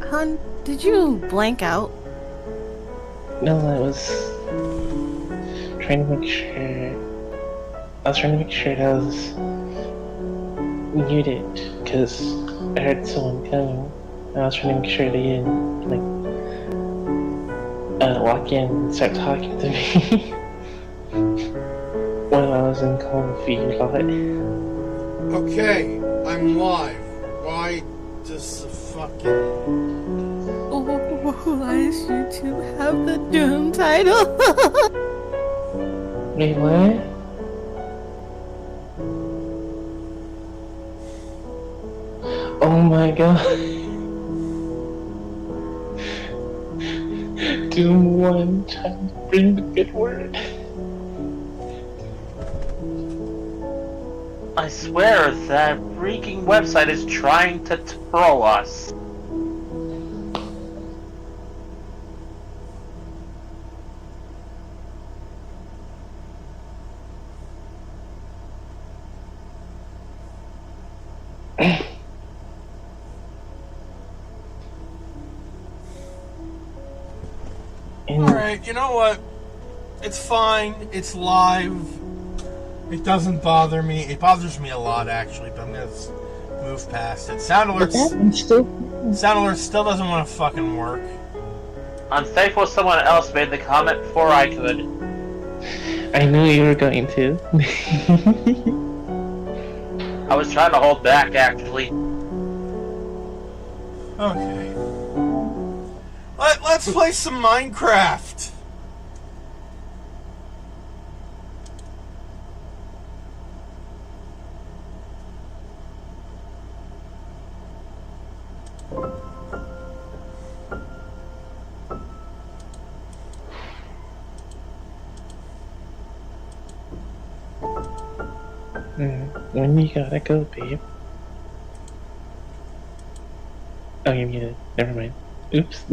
Hun, did you blank out? No, I was trying to make sure. I was trying to make sure that I was muted because I heard someone coming. I was trying to make sure they didn't walk in and start talking to me while I was in Call of Duty lot. Okay, I'm live. Why does the fucking... Why does YouTube have the Doom title? Wait, what? Oh my god. Doom 1 trying to bring the good word. I swear that freaking website is trying to troll us. Alright, you know what? It's fine. It's live. It doesn't bother me. It bothers me a lot, actually, but I'm gonna move past it. Sound alerts still doesn't want to fucking work. I'm thankful someone else made the comment before I could. I knew you were going to. I was trying to hold back, actually. Okay. Let's play some Minecraft. When you gotta go, babe? Oh, you muted. Never mind. Oops.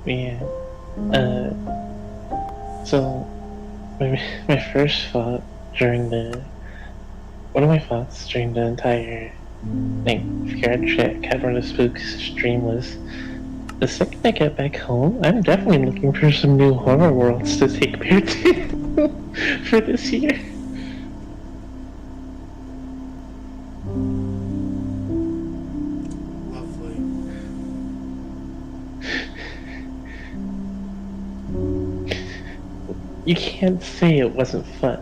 Yeah. So my first thought during one of my thoughts during the entire Cavern of Spooks stream was the second I get back home, I'm definitely looking for some new horror worlds to take Bear to for this year. Lovely. You can't say it wasn't fun.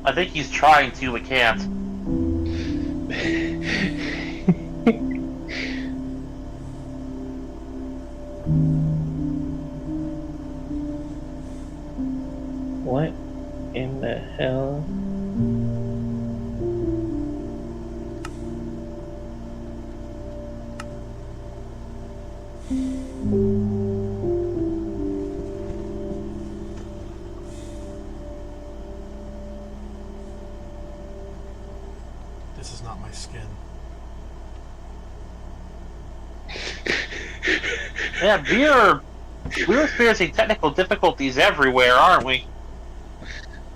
I think he's trying to, but can't. What in the hell? This is not my skin. Yeah, we're experiencing technical difficulties everywhere, aren't we?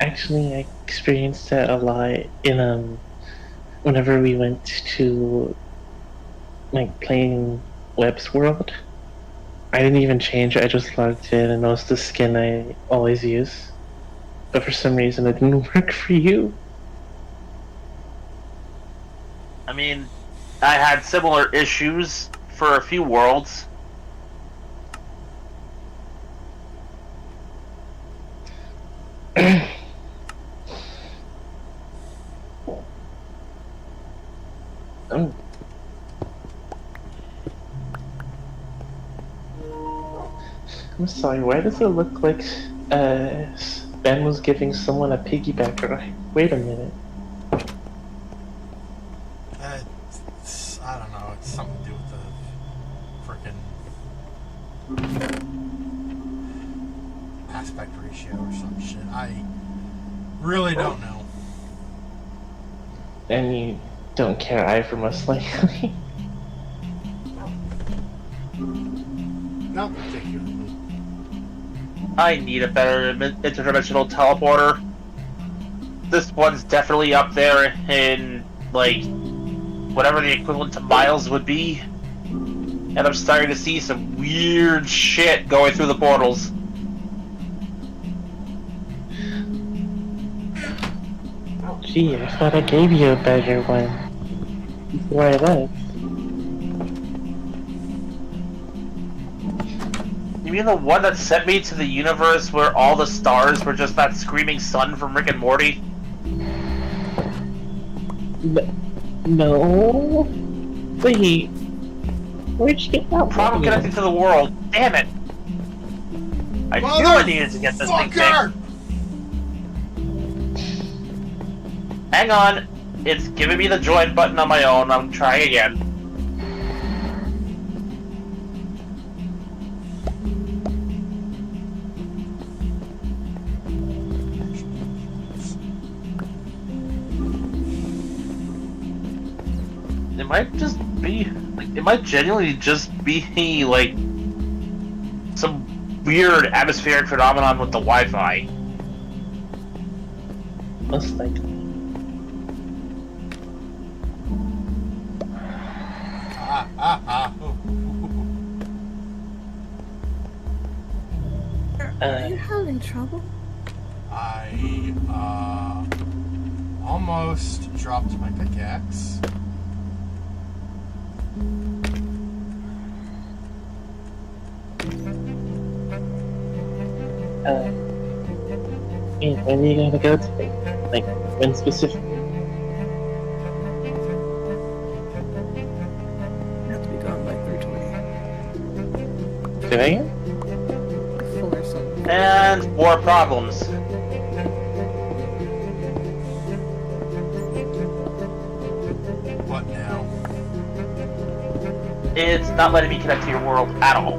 Actually, I experienced that a lot in whenever we went to playing Web's World. I didn't even change it, I just logged in and noticed the skin I always use. But for some reason it didn't work for you. I mean, I had similar issues for a few worlds. I'm sorry, why does it look like Ben was giving someone a piggyback ride? Wait a minute. I don't know. It's something to do with the frickin' aspect ratio or some shit. I really don't know. And you don't care either, most likely. Not particularly. I need a better interdimensional teleporter. This one's definitely up there in, like, whatever the equivalent to miles would be. And I'm starting to see some weird shit going through the portals. Gee, I thought I gave you a better one before I left. You mean the one that sent me to the universe where all the stars were just that screaming sun from Rick and Morty? No. Wait. Where'd you get that Problem one? connecting to the world. Damn it! I knew I needed to get this thing fixed. Hang on. It's giving me the join button on my own. I'm trying again. It might just be, like, it might genuinely just be, like, some weird atmospheric phenomenon with the Wi-Fi. Most likely. Are you having trouble? I almost dropped my pickaxe. Hey, when are you gonna go today? Like, when specifically? You have to be gone by 3:20. Say that again? 4 or something. And more problems. What now? It's not letting me connect to your world at all.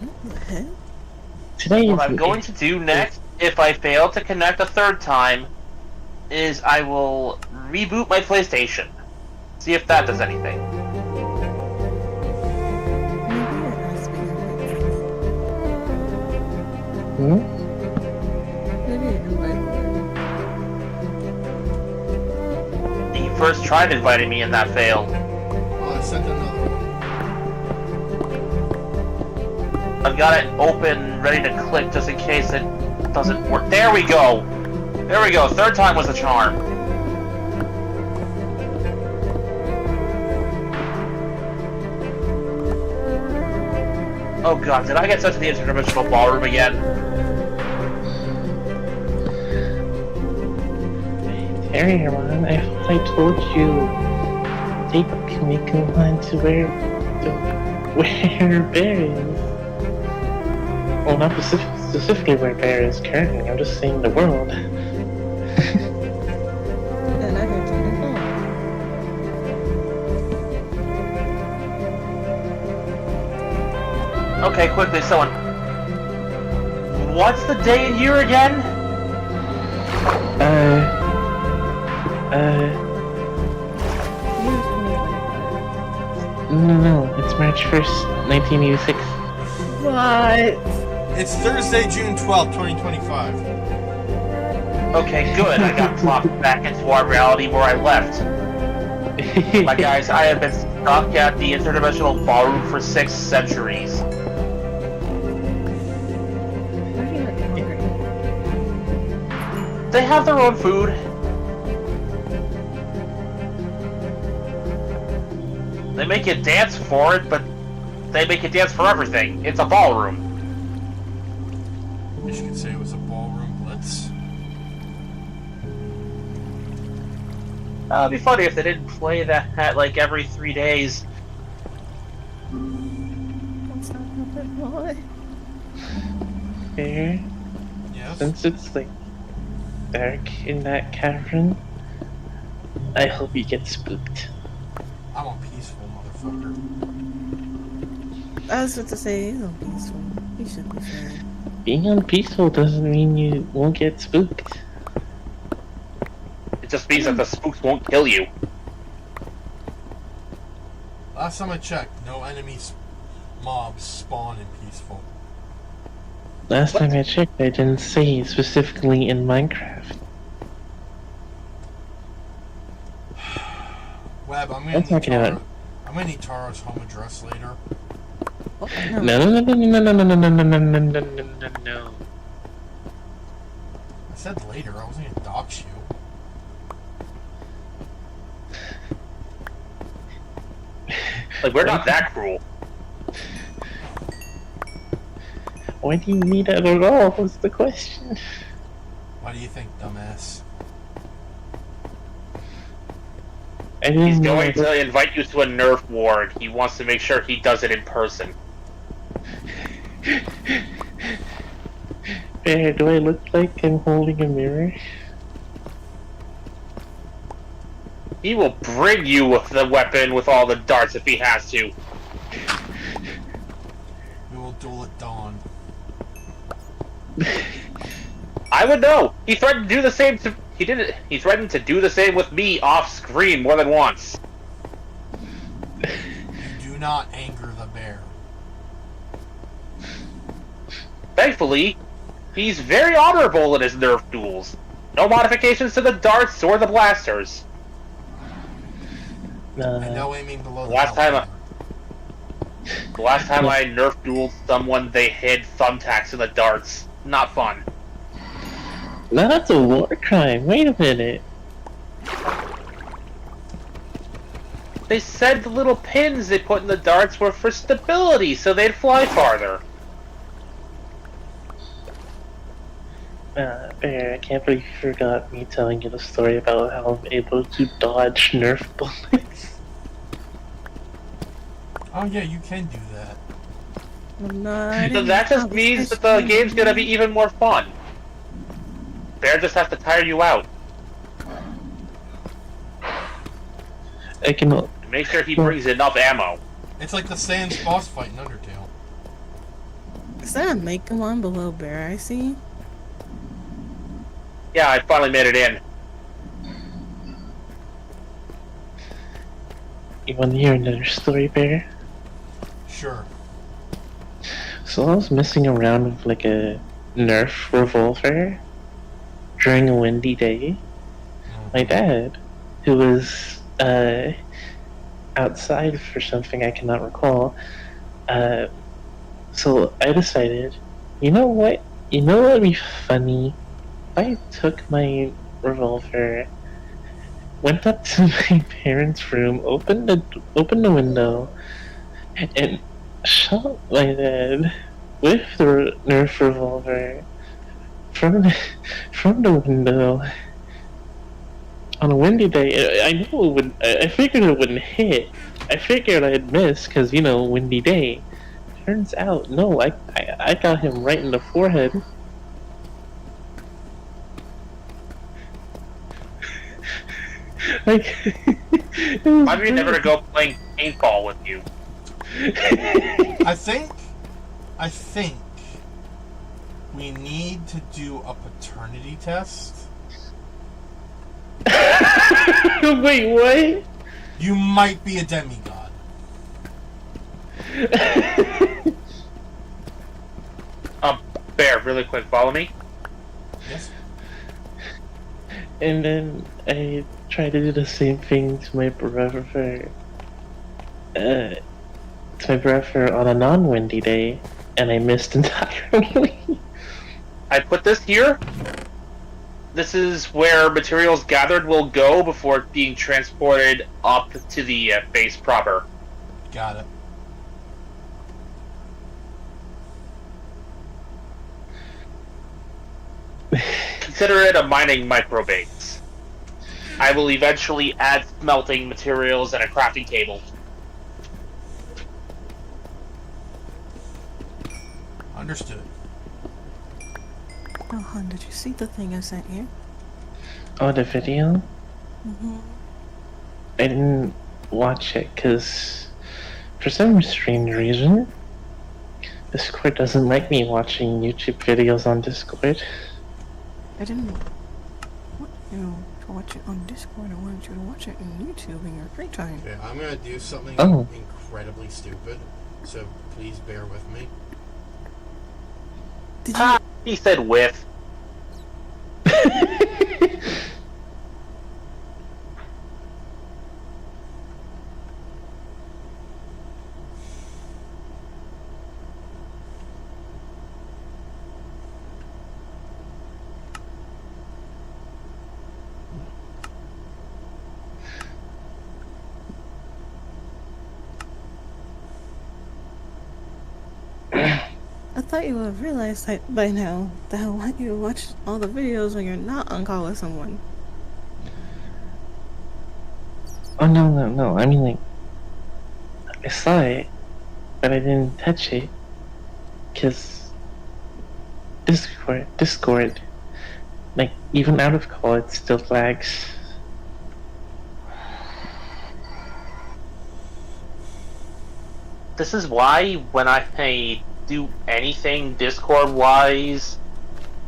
What the heck? Today What is I'm the going to do next, if I fail to connect a third time, is I will reboot my PlayStation. See if that does anything. Maybe it has been like Hmm? maybe it invited He first tried inviting me and that failed. Oh, I sent another one. I've got it open, ready to click just in case it doesn't work. There we go! There we go, third time was the charm. Oh god, did I get sent to the interdimensional ballroom again? Terry, Herman, I thought I told you. Take Kamiko on to where Bear is. Well, not specifically where Bear is currently. I'm just saying the world. and I had to phone. Okay, quickly, someone. What's the day and year again? No, it's March 1st, 1986. What? It's Thursday, June 12th, 2025. Okay, good. I got plopped back into our reality where I left. My guys, I have been stuck at the interdimensional ballroom for 6 centuries. Why are you not hungry? They have their own food. They make you dance for it, but they make you dance for everything. It's a ballroom. I guess you could say it was a ballroom blitz. It'd be funny if they didn't play that like every 3 days. Why That's not how that was. Bear, Yes? since it's like dark in that cavern, I hope you get spooked. I'm a peaceful motherfucker. I was about to say, he's on peaceful. He should be fine. Being unpeaceful doesn't mean you won't get spooked. It just means that the spooks won't kill you. Last time I checked, no enemies mobs spawn in peaceful. Last What? time I checked, I didn't say specifically in Minecraft. Web, I'm I'm gonna need talking about- Tara. I'm gonna need Tara's home address later. Oh, No, no, no, no, no, no, no, no, no, no, no, no, no, no, no. I said later, I wasn't gonna dox you. Like, we're not that cruel. Why do you need that at all? Was the question. Why do you think, dumbass? I didn't He's know going that- to invite you to a Nerf war, and he wants to make sure he does it in person. Bear, do I look like I'm holding a mirror? He will bring you the weapon with all the darts if he has to. We will duel at dawn. I would know. He threatened to do the same to. He did it. He threatened to do the same with me off screen more than once. You do not anger the bear. Thankfully, he's very honorable in his Nerf duels. No modifications to the darts or the blasters. And no aiming below the last belt. time The last time I Nerf dueled someone, they hid thumbtacks in the darts. Not fun. Now that's a war crime. Wait a minute. They said the little pins they put in the darts were for stability, so they'd fly farther. Bear, I can't believe you forgot me telling you the story about how I'm able to dodge Nerf bullets. Oh yeah, you can do that. I'm not. So that just means that the game's gonna be even more fun. Bear just has to tire you out. I can. Make sure he brings enough ammo. It's like the Sans boss fight in Undertale. Is that a make one below bear I see? Yeah, I finally made it in. You want to hear another story, Bear? Sure. So I was messing around with like a Nerf revolver during a windy day. My dad, who was outside for something I cannot recall, so I decided, you know what? You know what would be funny? If I took my revolver, went up to my parents' room, opened the window, and shot my dad with the Nerf revolver from the window on a windy day. I know it would. I figured it wouldn't hit. I figured I'd miss because windy day. Turns out, no. I got him right in the forehead. Like, Why do you never to go playing paintball with you? I think we need to do a paternity test. Wait, what? You might be a demigod. Bear, really quick, follow me. Yes. And then I tried to do the same thing to my brother. On a non-windy day, and I missed entirely. I put this here. This is where materials gathered will go before being transported up to the base proper. Got it. Consider it a mining microbase. I will eventually add smelting materials and a crafting table. Understood. Oh, hon, did you see the thing I sent you? Oh, the video? Mm-hmm. I didn't watch it because, for some strange reason, Discord doesn't like me watching YouTube videos on Discord. I didn't want you to watch it on Discord. I wanted you to watch it on YouTube in your free time. Okay, I'm gonna do something Oh. incredibly stupid, so please bear with me. Did you? Ah, he said with. I thought you would have realized that by now that I want you to watch all the videos when you're not on call with someone. Oh, no. I mean, like, I saw it, but I didn't touch it. Because Discord, like, even out of call, it still flags. This is why when I do anything Discord-wise,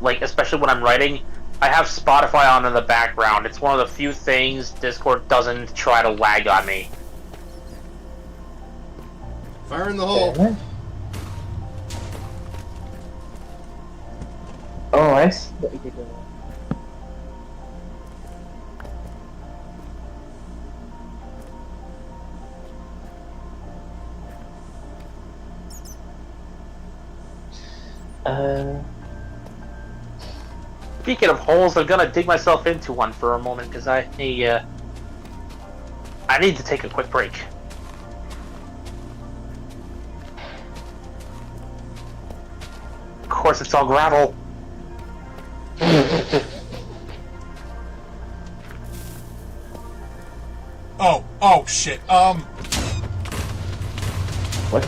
like especially when I'm writing, I have Spotify on in the background. It's one of the few things Discord doesn't try to lag on me. Fire in the hole. Yeah. Oh, I see what you're doing. Speaking of holes, I'm gonna dig myself into one for a moment because I need to take a quick break. Of course, it's all gravel. Oh shit. What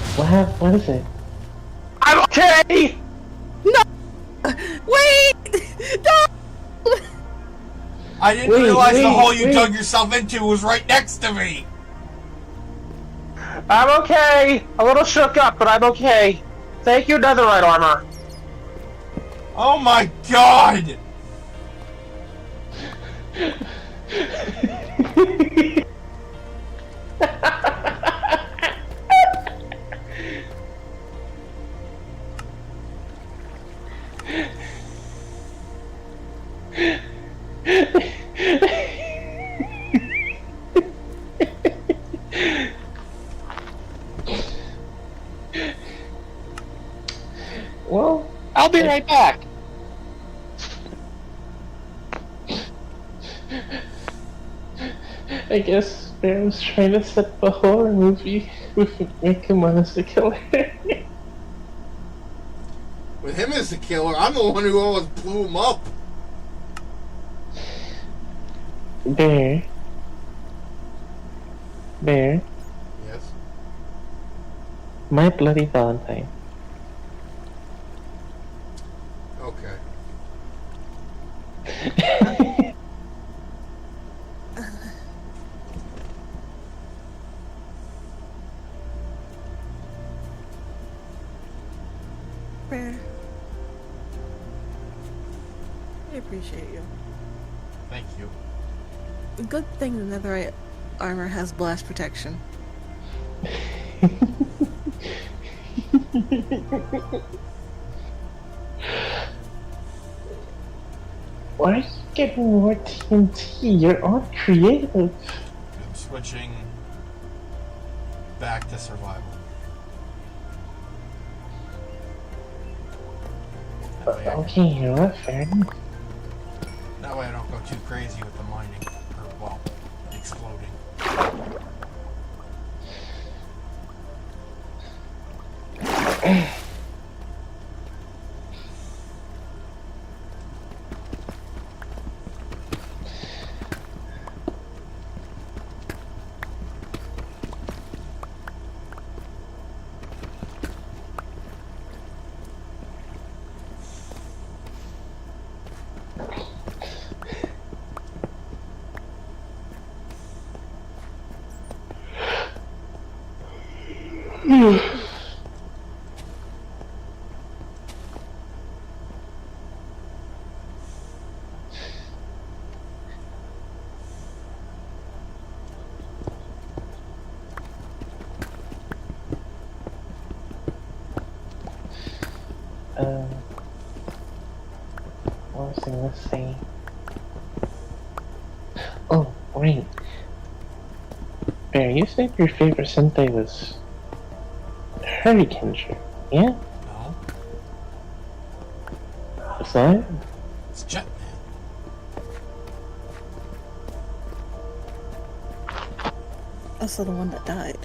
is it? I'm okay! Wait! No! I didn't realize the hole you dug yourself into was right next to me! I'm okay! A little shook up, but I'm okay. Thank you, Netherite armor. Oh my god! Well, I'll be right back. I guess Bear was trying to set up a horror movie with make him as the killer. With him as the killer, I'm the one who almost blew him up. Bear. Yes? My Bloody Valentine. Okay. Bear. I appreciate you. Thank you. Good thing the netherite armor has blast protection. Why are you getting more TNT? You're on creative. I'm switching back to survival. That way, Okay, you know what? Fair enough. that way I don't go too crazy with the mining. Or, well, exploding. What was I gonna say? Oh, wait. Bear, you said your favorite Sentai was Hurricane, yeah? No, What's that? it's Jetman. Also the one that died.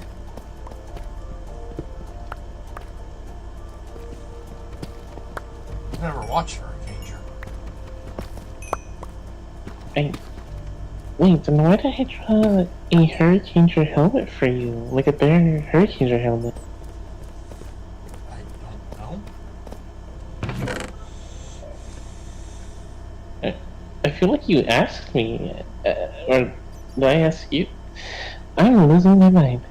I've never watched Hurricane. Wait, then why did I draw a Hurricane helmet for you? Like a Bear Hurricane helmet? I don't know. I feel like you asked me, or did I ask you? I'm losing my mind.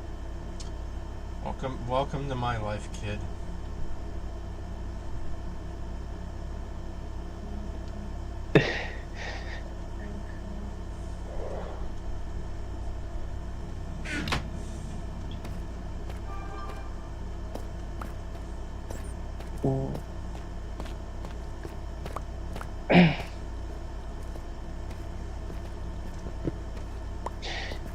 Welcome to my life, kid.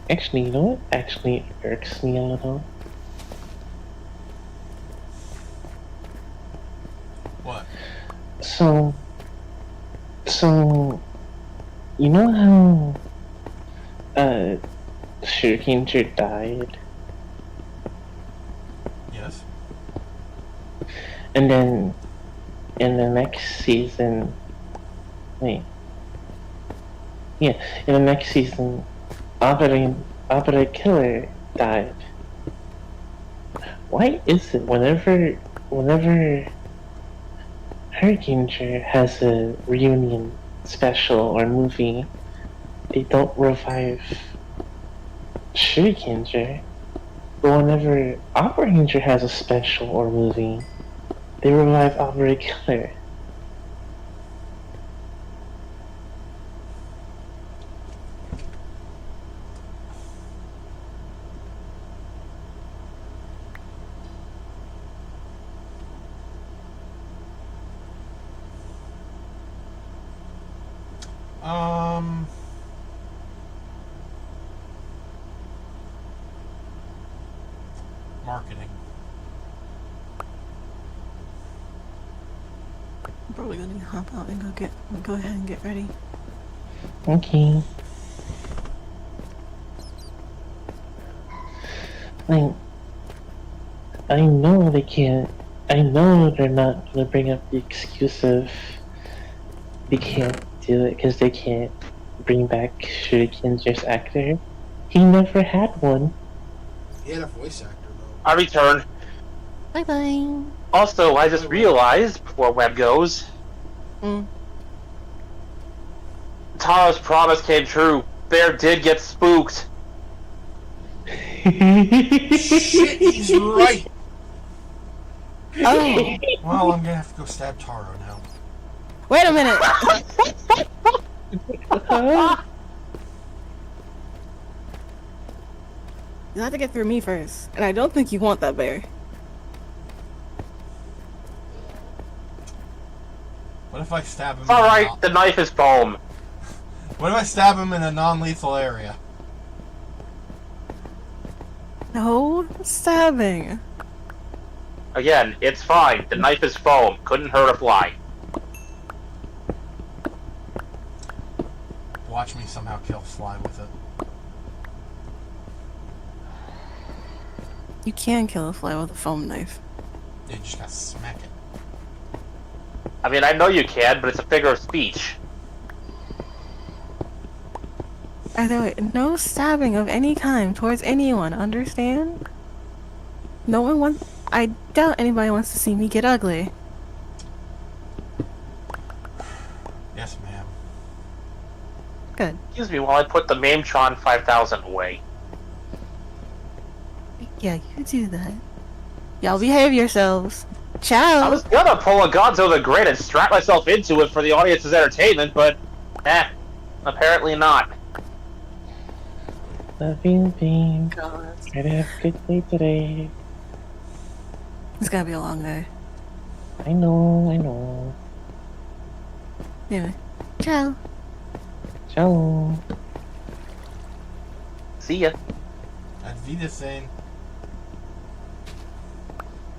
Actually, you know what actually irks me a little? What? So, you know how, Shuriken died? Yes. And then, in the next season, wait. Yeah, in the next season, Abra Killer died. Why is it whenever Hurricane has a reunion special or movie, they don't revive Shuriken, but whenever Opera Ranger has a special or movie, they revive Opera Killer. Marketing. I'm probably gonna hop out and go ahead and get ready. Okay. I know they can't. I know they're not gonna bring up the excuse of they can't do it because they can't bring back Shuriken's actor. He never had one. He had a voice actor though. I return. Bye bye. Also, I just realized before Web goes, Tara's promise came true. Bear did get spooked. Shit, he's right. Oh, Well, I'm gonna have to go stab Taro now. wait a minute. You have to get through me first, and I don't think you want that bear. What if I stab him? Alright, the knife is foam. What if I stab him in a non-lethal area? No stabbing. Again, it's fine. The knife is foam. Couldn't hurt a fly. Watch me somehow kill Fly with it. You can kill a fly with a foam knife. You just gotta smack it. I mean, I know you can, but it's a figure of speech. Either way, no stabbing of any kind towards anyone, understand? No one wants. I doubt anybody wants to see me get ugly. Yes, ma'am. Good. Excuse me while I put the Mametron 5000 away. Yeah, you do that. Y'all behave yourselves. Ciao. I was gonna pull a Gonzo the Great and strap myself into it for the audience's entertainment, but apparently not. Love you, Bean. God. Try to have a good day today. It's gonna be a long day. I know. Anyway, ciao. Ciao. See ya. At Wiedersehen.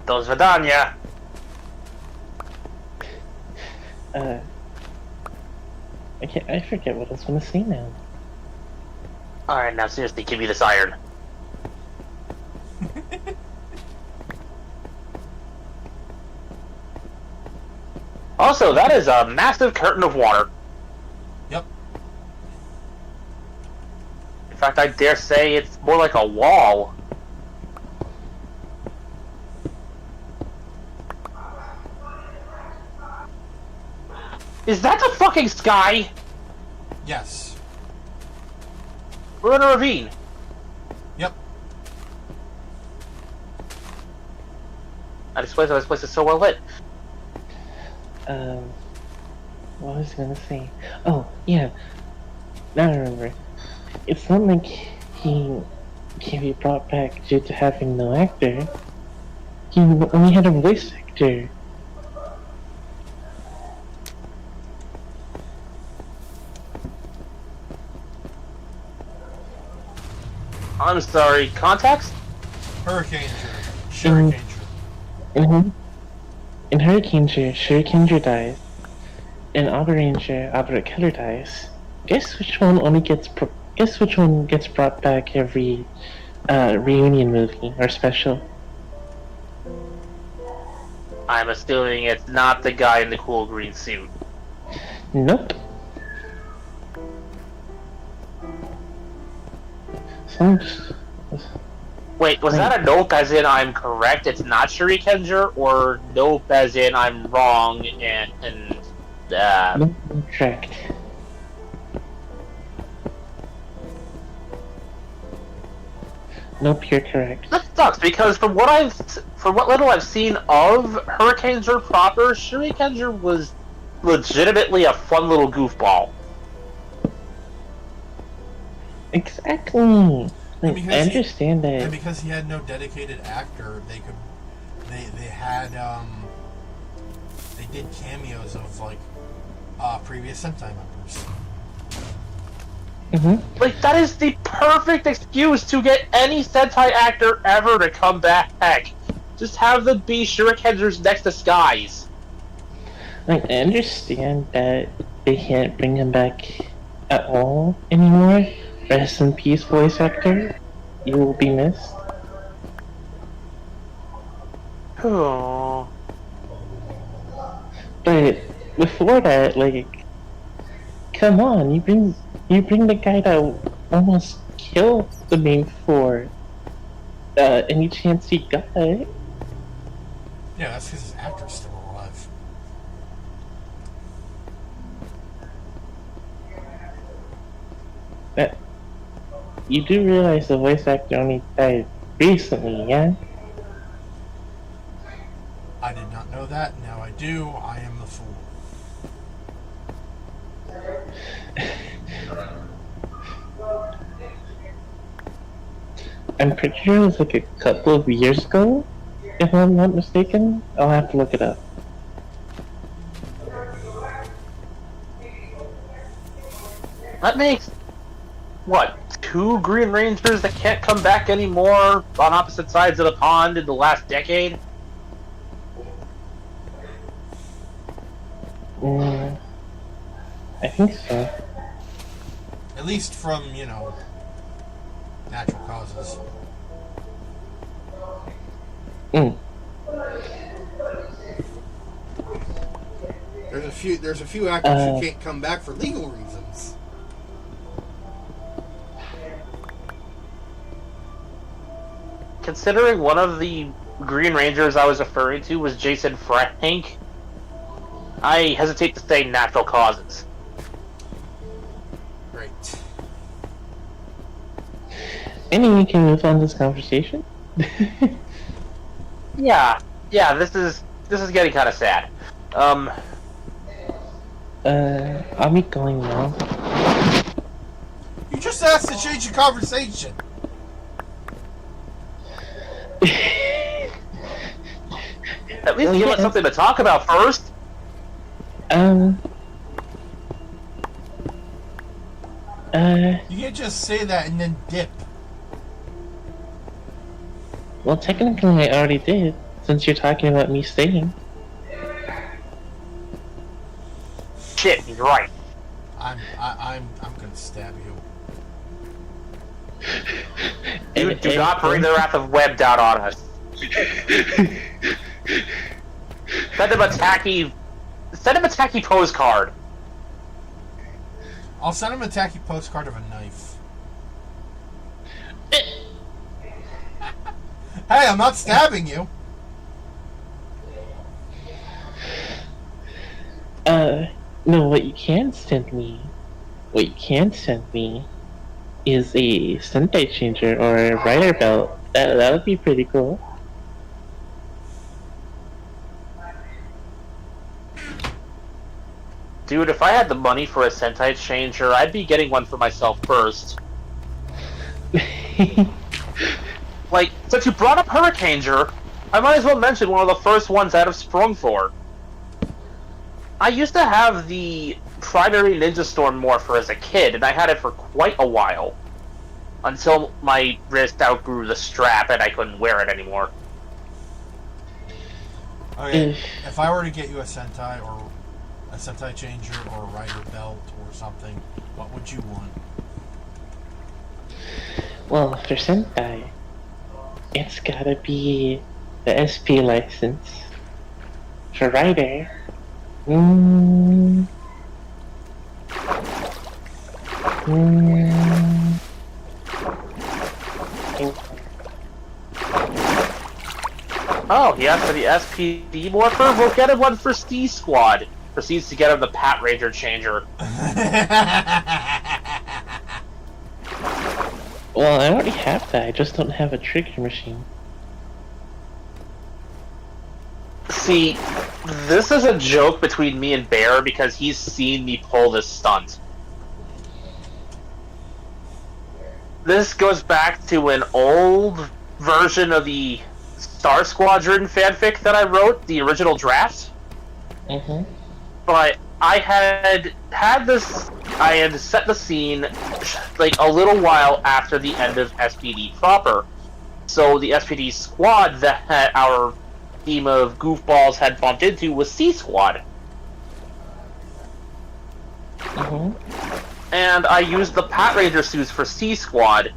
Do Svidania. I forget what I was gonna say now. Alright, now seriously, give me this iron. Also, that is a massive curtain of water. Yep. In fact, I dare say it's more like a wall. Is that the fucking sky? Yes. We're in a ravine. Yep. That explains why this place is so well lit. What was I gonna say? Oh, yeah. Now I remember. It's not like he can be brought back due to having no actor. He only had a voice actor. I'm sorry, context? Hurricane Shuriken. In Hurricane Shuriken dies. In Auto Ranger, Albert Keller dies. Guess which one gets brought back every reunion movie or special? I'm assuming it's not the guy in the cool green suit. Nope. Wait, was that a nope as in I'm correct, it's not Shurikenger, or nope as in I'm wrong and Nope, correct. Nope, you're correct. That sucks because from what little I've seen of Hurricanenger proper, Shurikenger was legitimately a fun little goofball. Exactly. And Like, because I understand And that. because he had no dedicated actor, they did cameos of like previous Sentai members. Like, that is the perfect excuse to get any Sentai actor ever to come back. Heck, just have them be Shurikengers next to Skies. Like, I understand that they can't bring him back at all anymore. Rest in peace, voice actor. You will be missed. Oh. But before that, like, come on, you bring the guy that almost killed the main four. Any chance he got? Yeah, that's because his actor's still alive. You do realize the voice actor only died recently, yeah? I did not know that. Now I do. I am the fool. I'm pretty sure it was like a couple of years ago, if I'm not mistaken. I'll have to look it up. That makes, what, 2 Green Rangers that can't come back anymore on opposite sides of the pond in the last decade? I think so. At least from, natural causes. There's a few actors who can't come back for legal reasons. Considering one of the Green Rangers I was referring to was Jason Frank, I hesitate to say natural causes. Great. Anyway, we can move on to this conversation. Yeah, this is getting kind of sad. I'll be going now. You just asked to change the conversation. At least give us something to talk about first. You can't just say that and then dip. Well, technically I already did, since you're talking about me staying. Shit, he's right. I'm gonna stab you. You do not bring the wrath of Webb down on us. Send him a tacky postcard. I'll send him a tacky postcard of a knife. Hey, I'm not stabbing you. No, what you can send me is a Sentai changer or a rider belt. That would be pretty cool. Dude, if I had the money for a Sentai changer, I'd be getting one for myself first. Like, since you brought up Hurricaneger, I might as well mention one of the first ones out of Sprung4. I used to have the primary Ninja Storm Morpher as a kid, and I had it for quite a while. Until my wrist outgrew the strap and I couldn't wear it anymore. Okay, if I were to get you a Sentai or a Sentai changer or a rider belt or something, what would you want? Well, for Sentai, it's gotta be the SP license. For rider, Oh, he asked for the SPD Morpher? We'll get him one for C Squad. Proceeds to get him the Pat Ranger changer. well, I already have that. I just don't have a trigger machine. See, this is a joke between me and Bear because he's seen me pull this stunt. This goes back to an old version of the Star Squadron fanfic that I wrote, the original draft. But I had set the scene like a little while after the end of SPD proper. So the SPD squad that our team of goofballs had bumped into was C Squad. And I used the Pat Ranger suits for C Squad.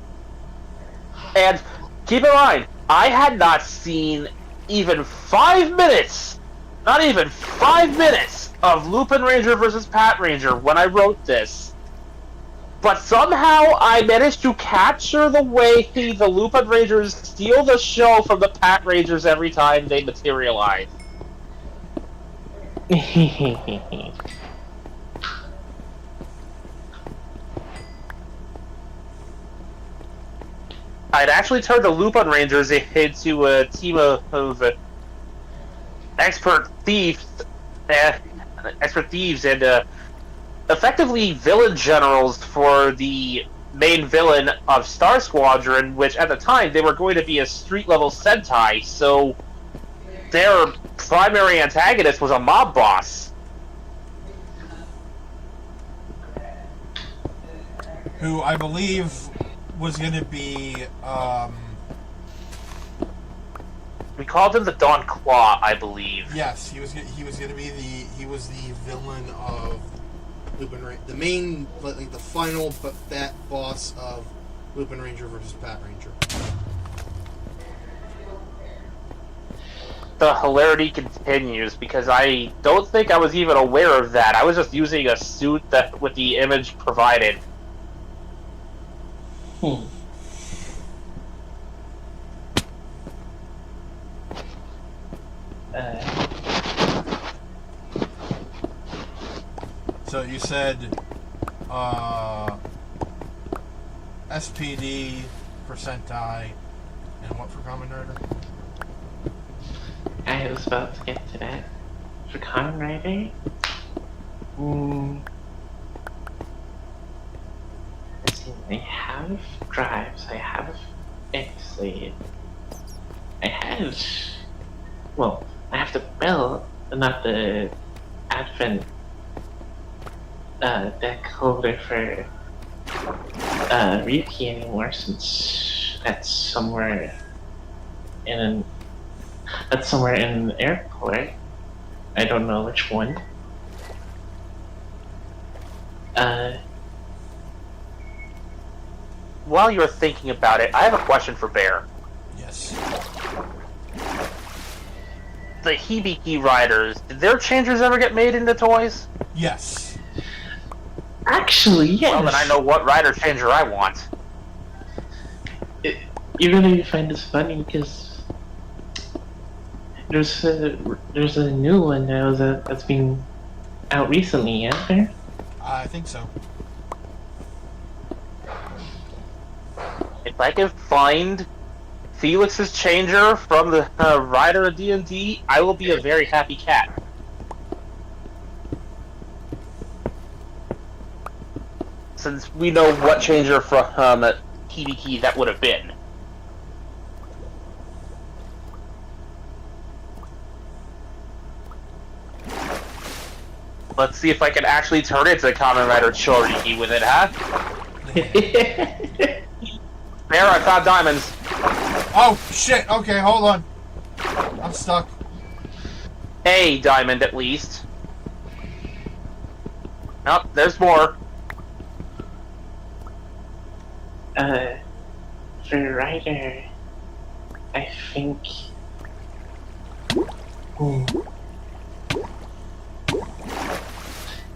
And keep in mind, I had not seen even 5 minutes, not even 5 minutes, of Lupin Ranger versus Pat Ranger when I wrote this. But somehow I managed to capture the way the Lupin Rangers steal the show from the Pat Rangers every time they materialize. I'd actually turned the Lupin Rangers into a team of expert thieves and effectively villain generals for the main villain of Star Squadron, which at the time they were going to be a street level Sentai, so their primary antagonist was a mob boss. Who I believe was going to be, We called him the Dawn Claw, I believe. yes, he was going to be the villain of Lupin Ranger, the main, like the final fat boss of Lupin Ranger versus Pat Ranger. The hilarity continues because I don't think I was even aware of that. I was just using a suit that with the image provided. So you said SPD for Sentai, and what for Kamen Rider? I was about to get to that. For Kamen Rider, let's see, I have drives, I have X-Blade, I have, well, I have the belt, but not the Advent deck holder for Ryuki anymore, since that's somewhere in an airport. I don't know which one. While you're thinking about it, I have a question for Bear. Yes. The Hibiki Riders, did their changers ever get made into toys? Yes. Actually, yes. Well, then I know what rider changer I want. You're gonna find this funny because there's a new one now that's been out recently, isn't there? I think so. If I can find Felix's changer from the rider of D&D, I will be a very happy cat. Since we know what changer from Hibiki that would have been. Let's see if I can actually turn it into Kamen Rider Choriki with it, huh? There, I found diamonds. Oh, shit. Okay, hold on. I'm stuck. A diamond, at least. Oh, there's more. For Ryder, I think.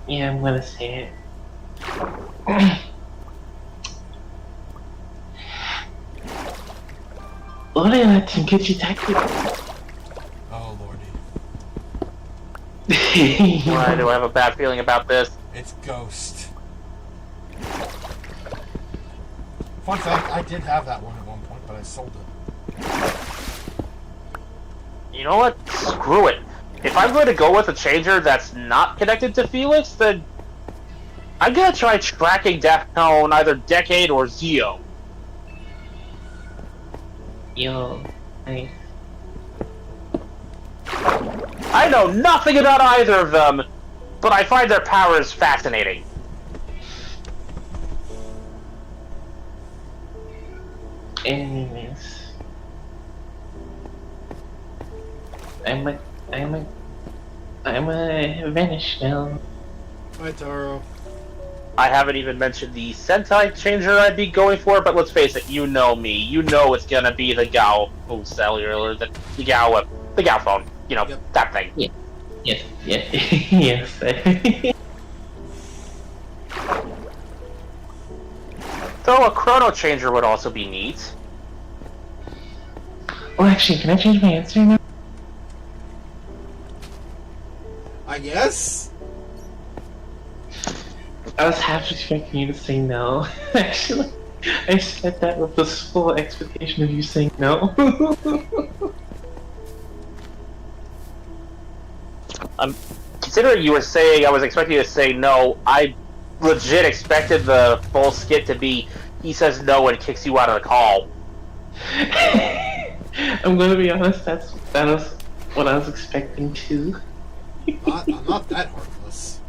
Yeah, I'm gonna say it. Lordy, let him get you tactical. Oh, lordy. Why do I have a bad feeling about this? It's Ghost. Fun fact, I did have that one at one point, but I sold it. You know what? Screw it. If I'm going to go with a changer that's not connected to Felix, then I'm gonna try tracking down either Decade or Zio. Yo, nice. I know nothing about either of them, but I find their powers fascinating. Anyways, I'm a vanish now. Hi, Taro. I haven't even mentioned the Sentai changer I'd be going for, but let's face it, you know me. You know it's gonna be the Gao cellular, the Gao phone. You know, Yep. that thing. Yes, yes. Though a chrono changer would also be neat. Well, actually, can I change my answer now? I guess? I was half expecting you to say no. Actually, I said that with the full expectation of you saying no. Considering you were saying I was expecting you to say no, I legit expected the full skit to be he says no and kicks you out of the call. I'm gonna be honest, that was what I was expecting too. I'm not that heartless.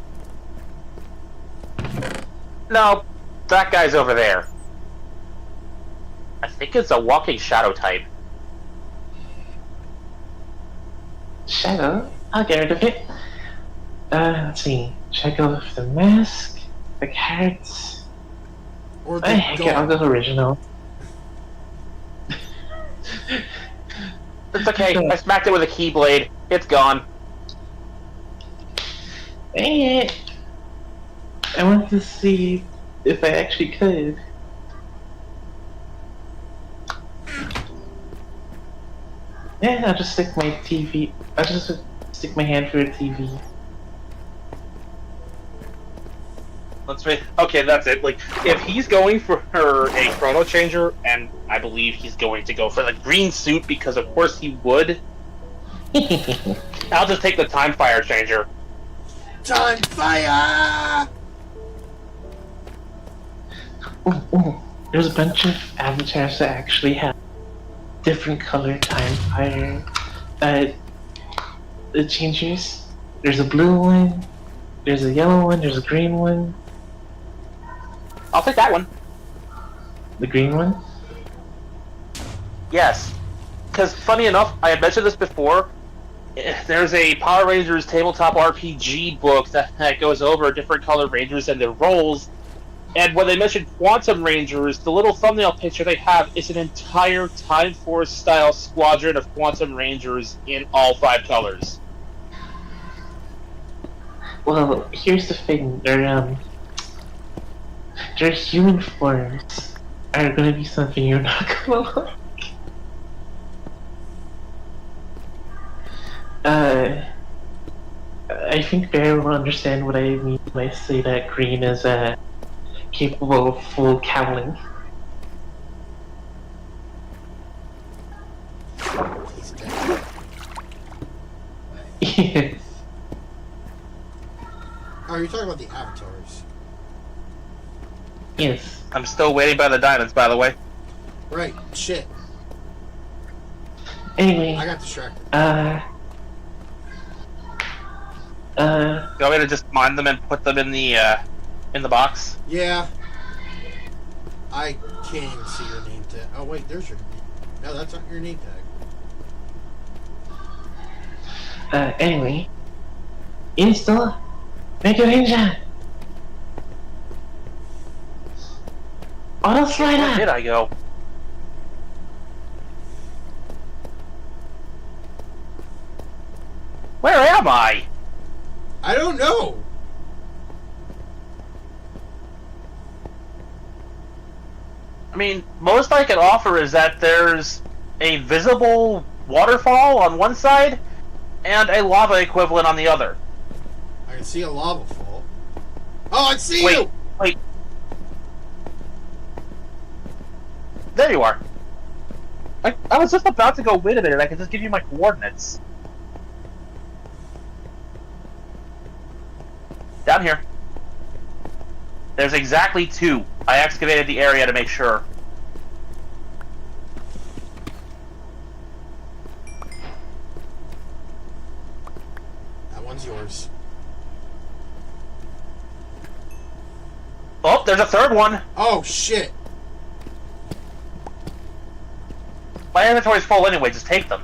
No, that guy's over there. I think it's a walking shadow type. Shadow? I'll get rid of it. Let's see. Should I go with the mask? The carrots? Or the Heck yeah, I'll dog. go original. It's okay, I smacked it with a keyblade. It's gone. Dang it! I wanted to see if I actually could. Yeah, I'll just stick my TV. I'll just stick my hand through a TV. Let's see. Okay, that's it. Like, if he's going for a chrono changer, and I believe he's going to go for the green suit because, of course, he would. I'll just take the time fire changer. Time fire! Ooh, there's a bunch of avatars that actually have different color time fire the changers. There's a blue one, there's a yellow one, there's a green one. I'll take that one. The green one? Yes. Because, funny enough, I had mentioned this before. There's a Power Rangers tabletop RPG book that goes over different color Rangers and their roles. And when they mention Quantum Rangers, the little thumbnail picture they have is an entire Time Force style squadron of Quantum Rangers in all 5 colors. Well, here's the thing. Their human forms are gonna be something you're not gonna like. I think Bear will understand what I mean when I say that green is capable of full cowling. He's dead. Yes. Oh, you're talking about the avatars. Yes. I'm still waiting by the diamonds, by the way. Right, shit. Anyway, I got distracted. You want me to just mine them and put them in the box? Yeah. I can't even see your name tag. Oh, wait, there's your name. No, that's not your name tag. Anyway. Install Mega Ninja! Auto Where Slider! did I go? Where am I? I don't know. I mean, most I can offer is that there's a visible waterfall on one side and a lava equivalent on the other. I can see a lava fall. Oh, I see Wait, you! wait. There you are. I was just about to go, wait a minute, I can just give you my coordinates. Down here. There's exactly 2. I excavated the area to make sure. That one's yours. Oh, there's a 3rd one. Oh, shit. My inventory's full anyway, just take them.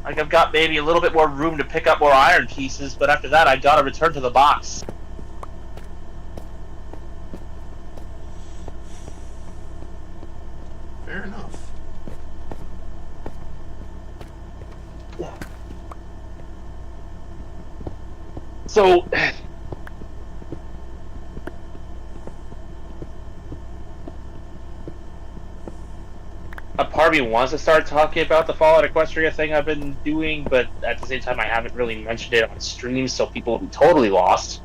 Like, I've got maybe a little bit more room to pick up more iron pieces, but after that, I've got to return to the box. Fair enough. So, a part of me wants to start talking about the Fallout Equestria thing I've been doing, but at the same time I haven't really mentioned it on stream, so people will be totally lost.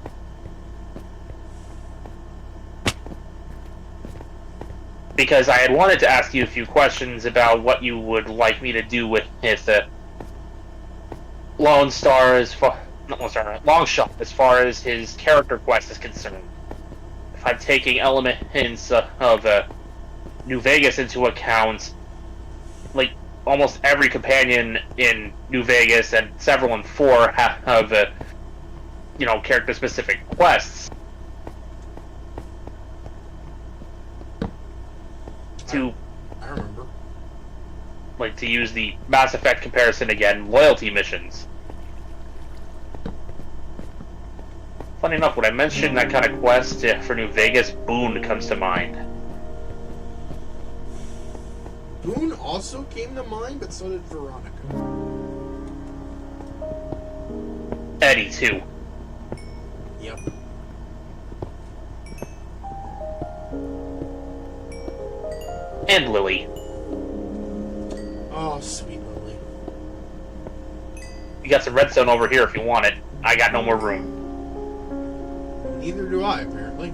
Because I had wanted to ask you a few questions about what you would like me to do with Lone Star as far... not Lone Star, Longshot as far as his character quest is concerned. If I'm taking elements of New Vegas into account, like almost every companion in New Vegas and several in 4 have character-specific quests. I remember. Like, to use the Mass Effect comparison again, loyalty missions. Funny enough, when I mention that kind of quest for New Vegas, Boone comes to mind. Boone also came to mind, but so did Veronica. Eddie, too. Yep. And Lily. Oh, sweet Lily. You got some redstone over here if you want it. I got no more room. Neither do I, apparently.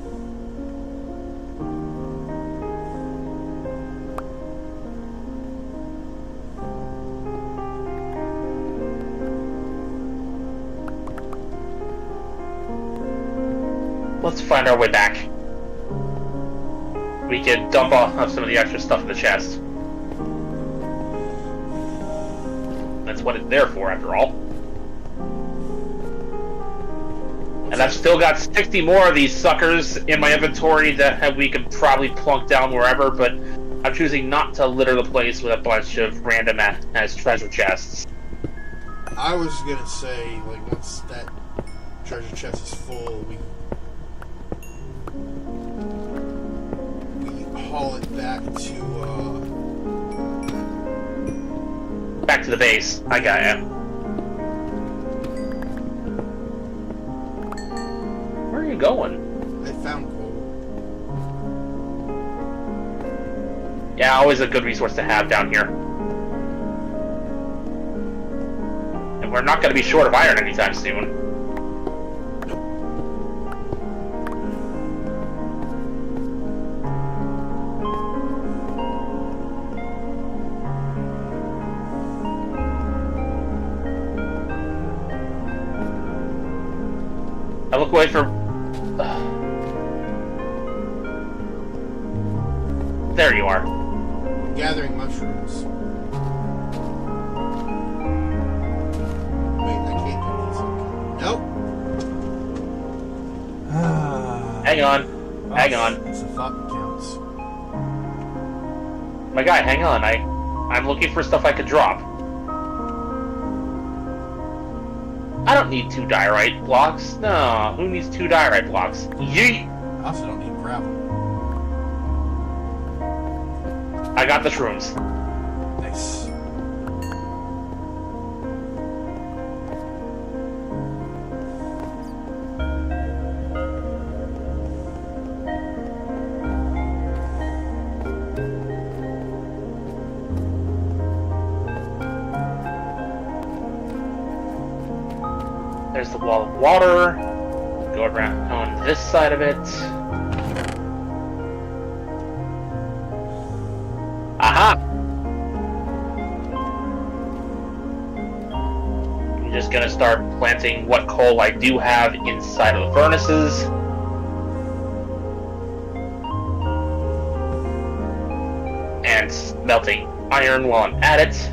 Let's find our way back. We can dump off some of the extra stuff in the chest. That's what it's there for, after all. And I've still got 60 more of these suckers in my inventory that we could probably plunk down wherever, but I'm choosing not to litter the place with a bunch of random as treasure chests. I was gonna say, like, once that treasure chest is full, we haul it back to, Back to the base. I got ya. Where are you going? I found coal. Yeah, always a good resource to have down here. And we're not going to be short of iron anytime soon. I look away for... There you are. Gathering mushrooms. Wait, I can't do this. Nope. Hang on. Hang on. It's a thought that counts. My guy, hang on. I'm looking for stuff I could drop. I don't need 2 diorite blocks. No, who needs 2 diorite blocks? Yeet! I also don't need gravel. I got the shrooms. Nice. There's the wall of water. Go around on this side of it. Aha! I'm just gonna start planting what coal I do have inside of the furnaces. And smelting iron while I'm at it.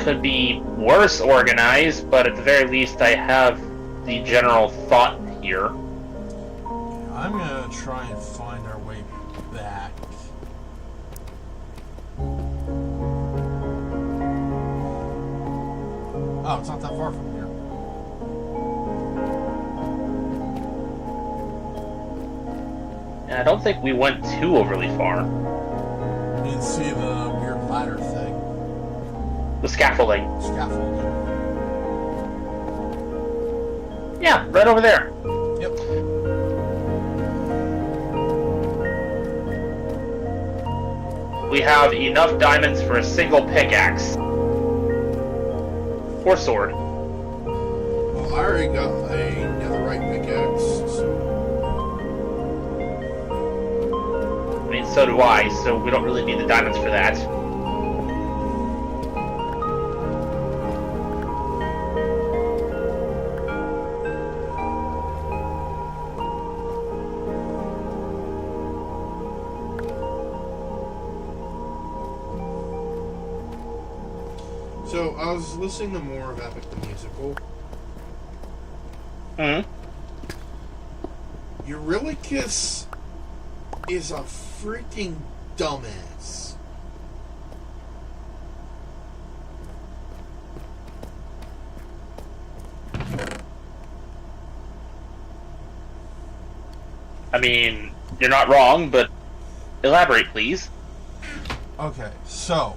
Could be worse organized, but at the very least I have the general thought here. I'm gonna try and find our way back. Oh, it's not that far from here. And I don't think we went too overly far. You can see the weird ladder thing. The scaffolding. Scaffolding. Yeah, right over there. Yep. We have enough diamonds for a single pickaxe. Or sword. Well, I already got a netherite pickaxe. So. I mean, so do I, so we don't really need the diamonds for that. So, I was listening to more of Epic the Musical. Hmm? Eurylochus is a freaking dumbass. I mean, you're not wrong, but elaborate, please. Okay, so.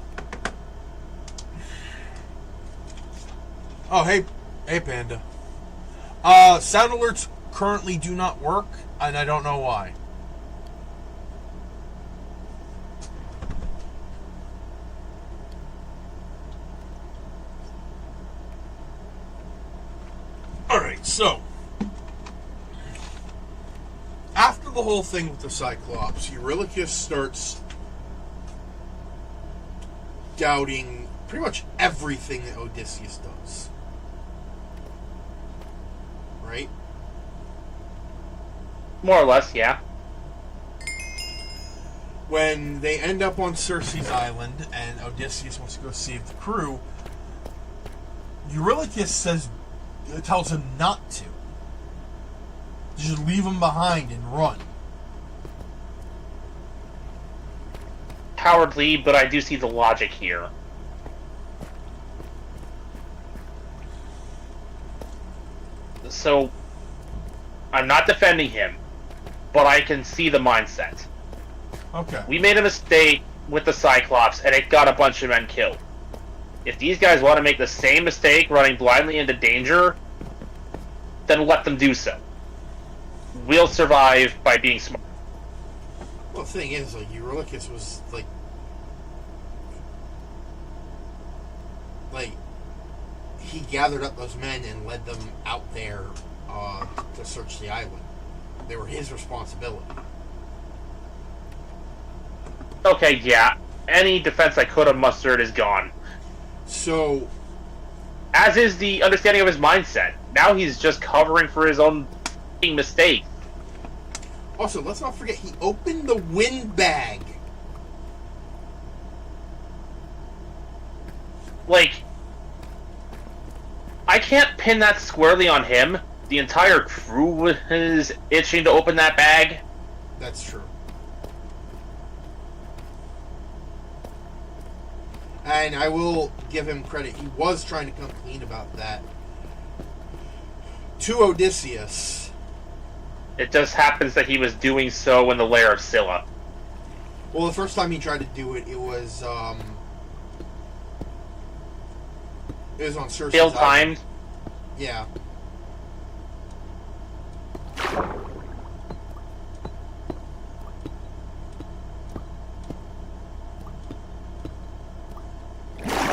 Oh, hey Panda. Sound alerts currently do not work, and I don't know why. Alright, so. After the whole thing with the Cyclops, Eurylochus starts doubting pretty much everything that Odysseus does. Right? More or less, yeah. When they end up on Circe's island and Odysseus wants to go save the crew, Eurylochus tells him not to. Just leave him behind and run. Cowardly, but I do see the logic here. So, I'm not defending him, but I can see the mindset. Okay. We made a mistake with the Cyclops, and it got a bunch of men killed. If these guys want to make the same mistake, running blindly into danger, then let them do so. We'll survive by being smart. Well, the thing is, like, Eurylochus was, like, he gathered up those men and led them out there to search the island. They were his responsibility. Okay, yeah. Any defense I could have mustered is gone. So, As is the understanding of his mindset. Now he's just covering for his own f***ing mistake. also, let's not forget, he opened the wind bag. Like, I can't pin that squarely on him. The entire crew was itching to open that bag. That's true. And I will give him credit. He was trying to come clean about that to Odysseus. It just happens that he was doing so in the lair of Scylla. Well, the first time he tried to do it, it was on Circe's Ill island. timed. Yeah.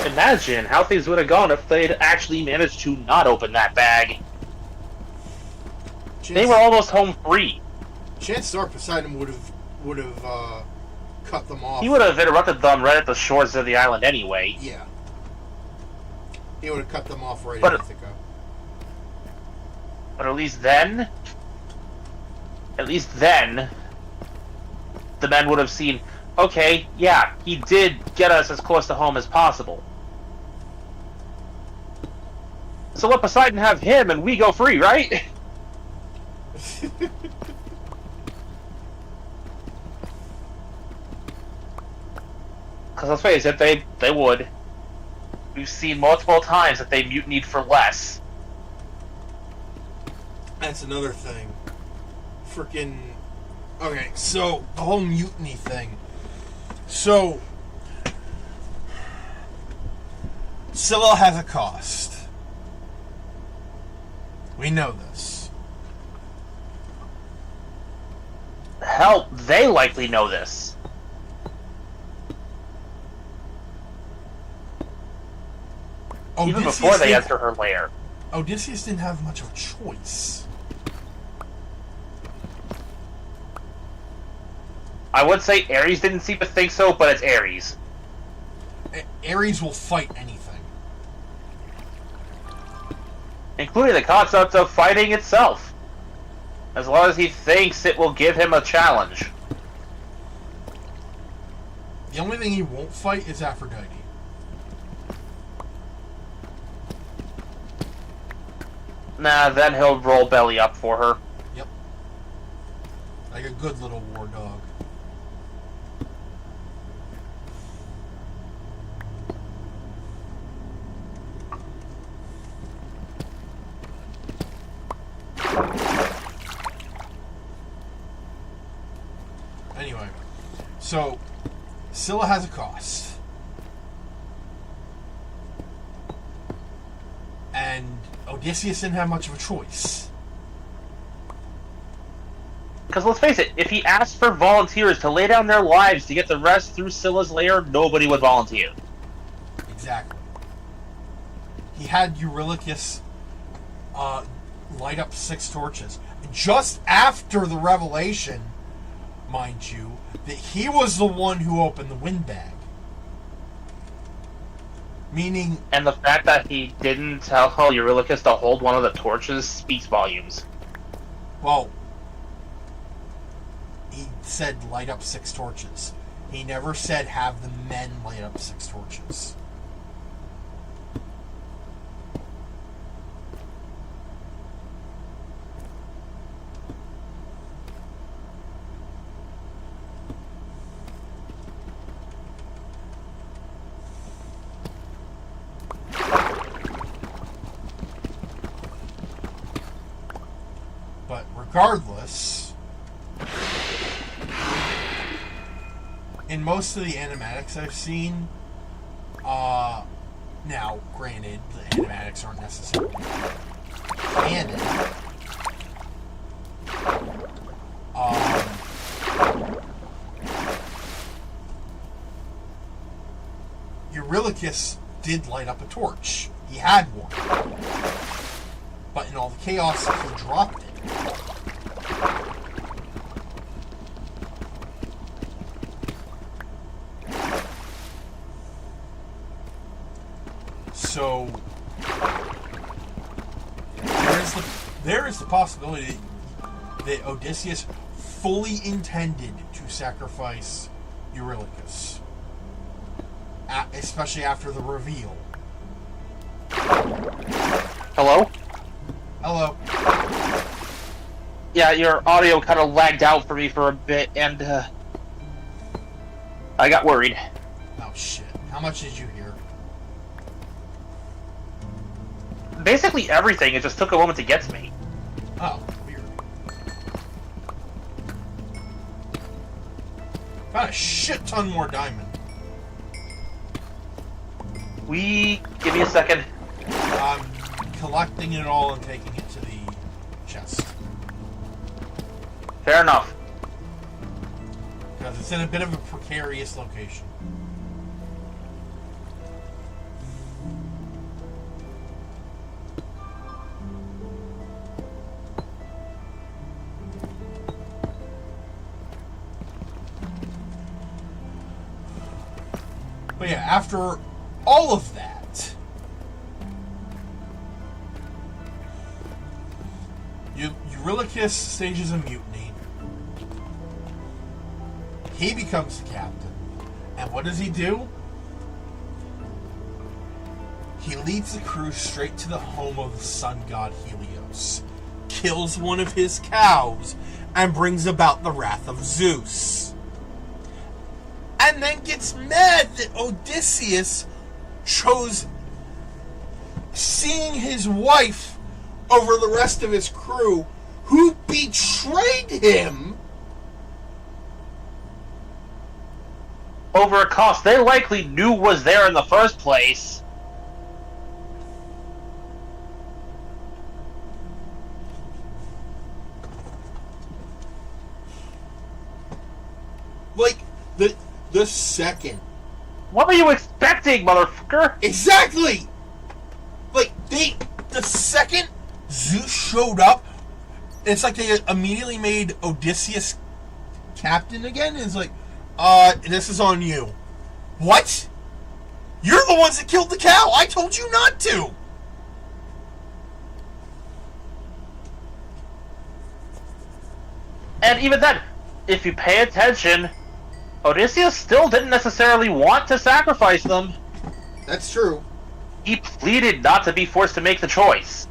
Imagine how things would have gone if they'd actually managed to not open that bag. They were almost home free. Chances are Poseidon would have cut them off. He would have interrupted them right at the shores of the island anyway. Yeah. He would have cut them off right But- in Ithaca. But at least then, the men would have seen, okay, yeah, he did get us as close to home as possible. So let Poseidon have him and we go free, right? Because let's face it, they would. We've seen multiple times that they mutinied for less. That's another thing. Freaking. Okay, so the whole mutiny thing. So, Scylla has a cost. We know this. Hell, they likely know this. Even before they enter her lair. Odysseus didn't have much of a choice. I would say Ares didn't seem to think so, but it's Ares. Ares will fight anything. Including the concept of fighting itself. As long as he thinks it will give him a challenge. The only thing he won't fight is Aphrodite. Nah, then he'll roll belly up for her. Yep. Like a good little war dog. So, Scylla has a cost. And Odysseus didn't have much of a choice. Because let's face it, if he asked for volunteers to lay down their lives to get the rest through Scylla's lair, nobody would volunteer. Exactly. He had Eurylochus light up 6 torches. Just after the revelation, mind you, that he was the one who opened the windbag. Meaning... And the fact that he didn't tell Eurylochus to hold one of the torches speaks volumes. Well, he said light up 6 torches. He never said have the men light up 6 torches. But regardless, in most of the animatics I've seen, now granted, the animatics aren't necessarily canon. Eurylochus did light up a torch. He had one. But in all the chaos, he dropped it. So there is the possibility that Odysseus fully intended to sacrifice Eurylochus, especially after the reveal. Hello? Hello. Yeah, your audio kind of lagged out for me for a bit, and I got worried. Oh shit. How much did you hear? Basically everything, it just took a moment to get to me. Oh, weird. Got a shit ton more diamond. Give me a second. I'm collecting it all and taking it to the chest. Fair enough. Because it's in a bit of a precarious location. But yeah, after all of that, Eurylochus stages a mutiny. He becomes the captain. And what does he do? He leads the crew straight to the home of the sun god Helios, kills one of his cows, and brings about the wrath of Zeus. And then gets mad that Odysseus chose seeing his wife over the rest of his crew, who betrayed him. Over a cost they likely knew was there in the first place. Like, the second. What were you expecting, motherfucker? Exactly! Like, the second Zeus showed up, it's like they immediately made Odysseus captain again. It's like, this is on you. What? You're the ones that killed the cow! I told you not to! And even then, if you pay attention, Odysseus still didn't necessarily want to sacrifice them. That's true. He pleaded not to be forced to make the choice.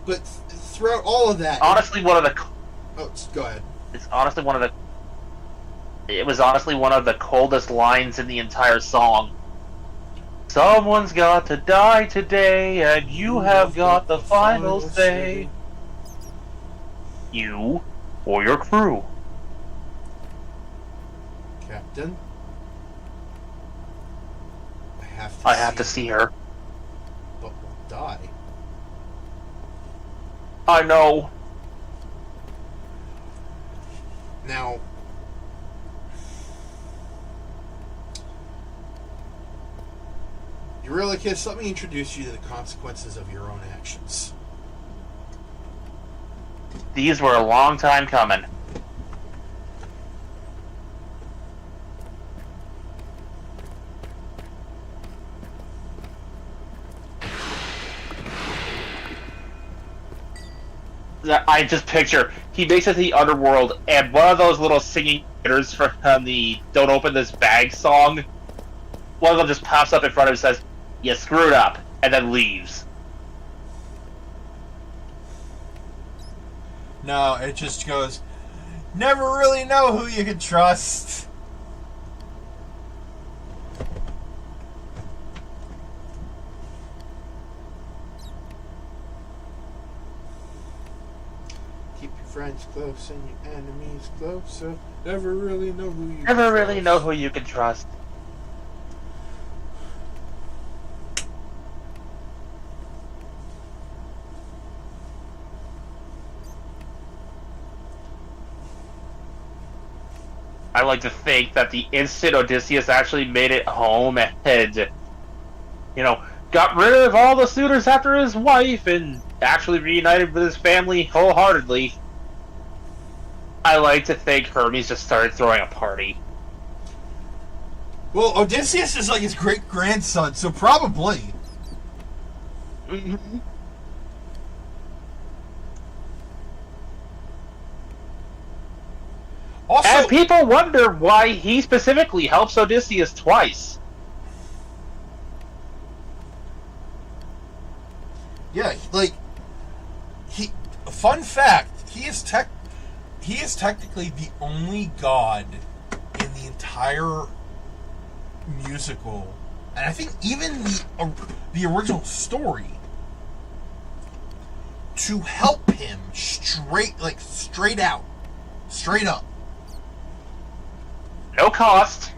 But throughout all of that... Honestly, one of the... Oh, go ahead. It's honestly one of the... It was honestly one of the coldest lines in the entire song. Someone's got to die today, and you have got the final say. You or your crew. Captain? I have to see her. But we'll die. I know. Now... Eurylochus, let me introduce you to the consequences of your own actions. These were a long time coming. I just picture he makes it to the underworld, and one of those little singing critters from the "Don't Open This Bag" song. One of them just pops up in front of him and says, "You screwed up," and then leaves. No, it just goes, never really know who you can trust. Keep your friends close and your enemies closer. Never really know who you Never can really trust. know who you can trust. I like to think that the instant Odysseus actually made it home and, got rid of all the suitors after his wife and actually reunited with his family wholeheartedly, I like to think Hermes just started throwing a party. Well, Odysseus is like his great-grandson, so probably. Mm-hmm. Also, And people wonder why he specifically helps Odysseus twice. yeah, like, fun fact, he is technically the only god in the entire musical, and I think even the original story, to help him straight up. No cost,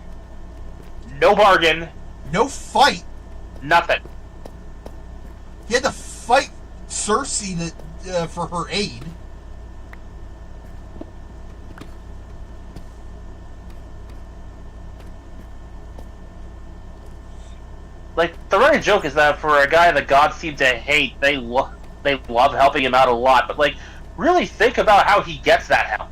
no bargain, No fight. nothing. He had to fight Circe for her aid. Like, the running joke is that for a guy the gods seem to hate, they love helping him out a lot, but, really think about how he gets that help.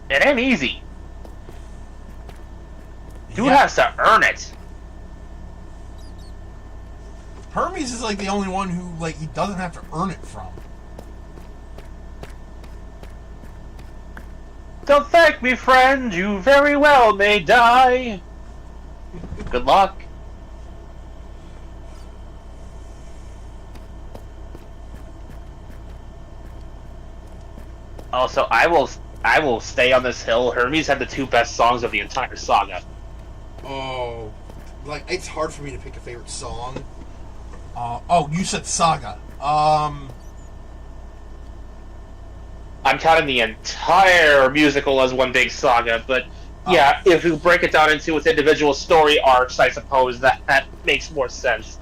It ain't easy. Dude Yeah. has to earn it. Hermes is like the only one who he doesn't have to earn it from. Don't thank me, friend, you very well may die. Good luck. Also, I will stay on this hill. Hermes had the two best songs of the entire saga. Oh, it's hard for me to pick a favorite song. You said Saga. I'm counting the entire musical as one big saga, but yeah, if you break it down into its individual story arcs, I suppose that makes more sense.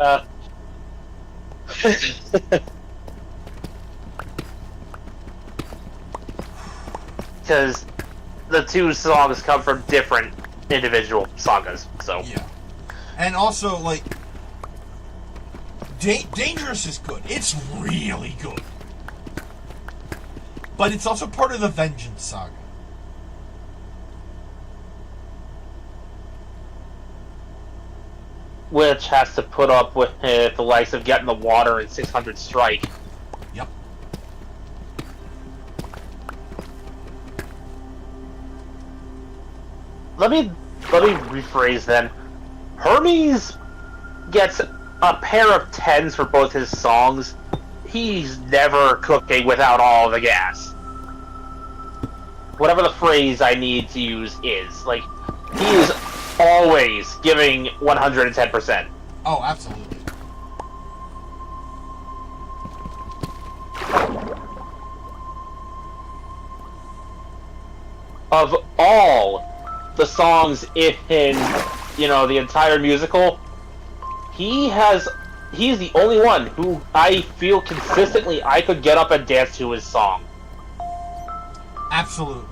Because the two songs come from different individual sagas, so... Yeah. And also, Dangerous is good. It's really good. But it's also part of the Vengeance saga. Which has to put up with the likes of Get in the Water and 600 Strike. Yep. Let me rephrase then. Hermes gets a pair of 10s for both his songs. He's never cooking without all the gas. whatever the phrase I need to use is. Like, he is always giving 110%. Oh, absolutely. Of all the songs in, the entire musical, he's the only one who I feel consistently I could get up and dance to his song. Absolutely.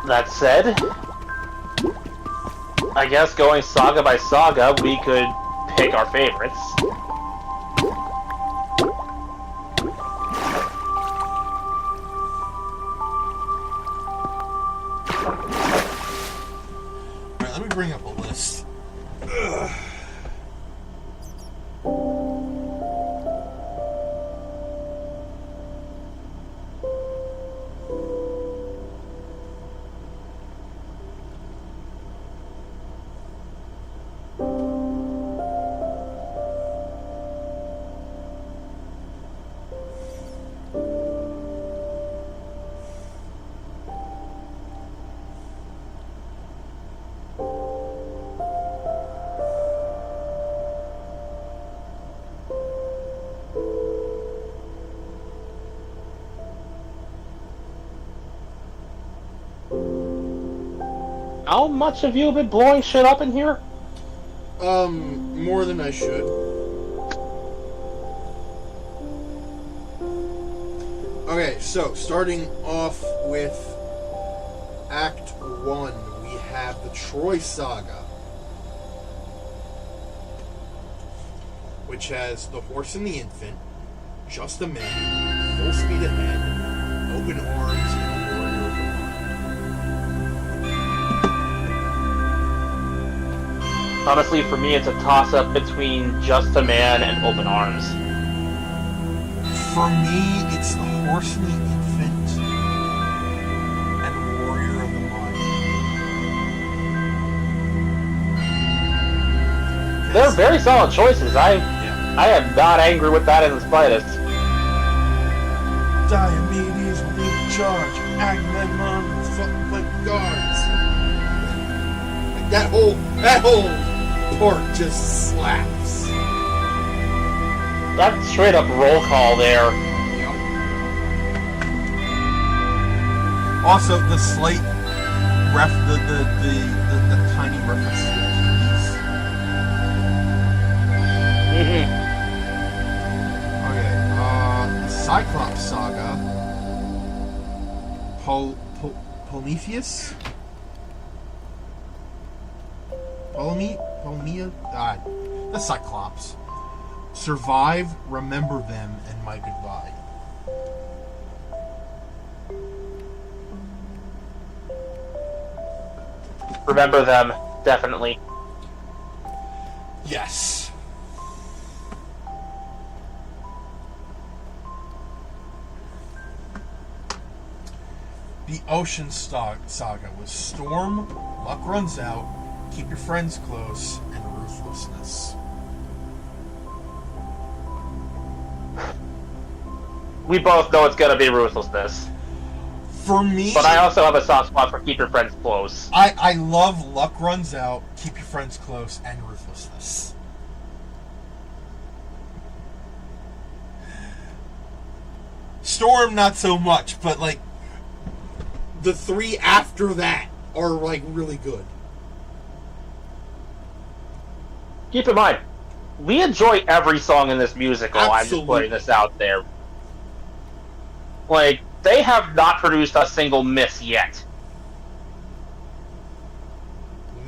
That said, I guess going saga by saga, we could pick our favorites. Alright, let me bring up a list. How much have you been blowing shit up in here? More than I should. Okay, so starting off with Act 1, we have the Troy Saga, which has The Horse and the Infant, Just a Man, Full Speed Ahead, Open Arms, and Warrior of the Mind. Honestly, for me, it's a toss-up between Just a Man and Open Arms. For me, it's The Horse and the Infant and Warrior of the Mind. They're very solid choices. I am not angry with that in the slightest. Diomedes will be in charge. Agamemnon will fucking like guards. Like that whole part just slaps. That's straight up roll call there. Yep. Also, the slight the tiny reference to the keys. Okay, the Cyclops Saga. Prometheus? The Cyclops. Survive, Remember Them, and My Goodbye. Remember Them, definitely. Yes. The Ocean Saga was Storm, Luck Runs Out, Keep Your Friends Close, and Ruthlessness. We both know it's gonna be Ruthlessness. For me... But I also have a soft spot for Keep Your Friends Close. I love Luck Runs Out, Keep Your Friends Close, and Ruthlessness. Storm, not so much, but, like, the three after that are, like, really good. Keep in mind, we enjoy every song in this musical. Absolutely. I'm just putting this out there. Like, they have not produced a single miss yet.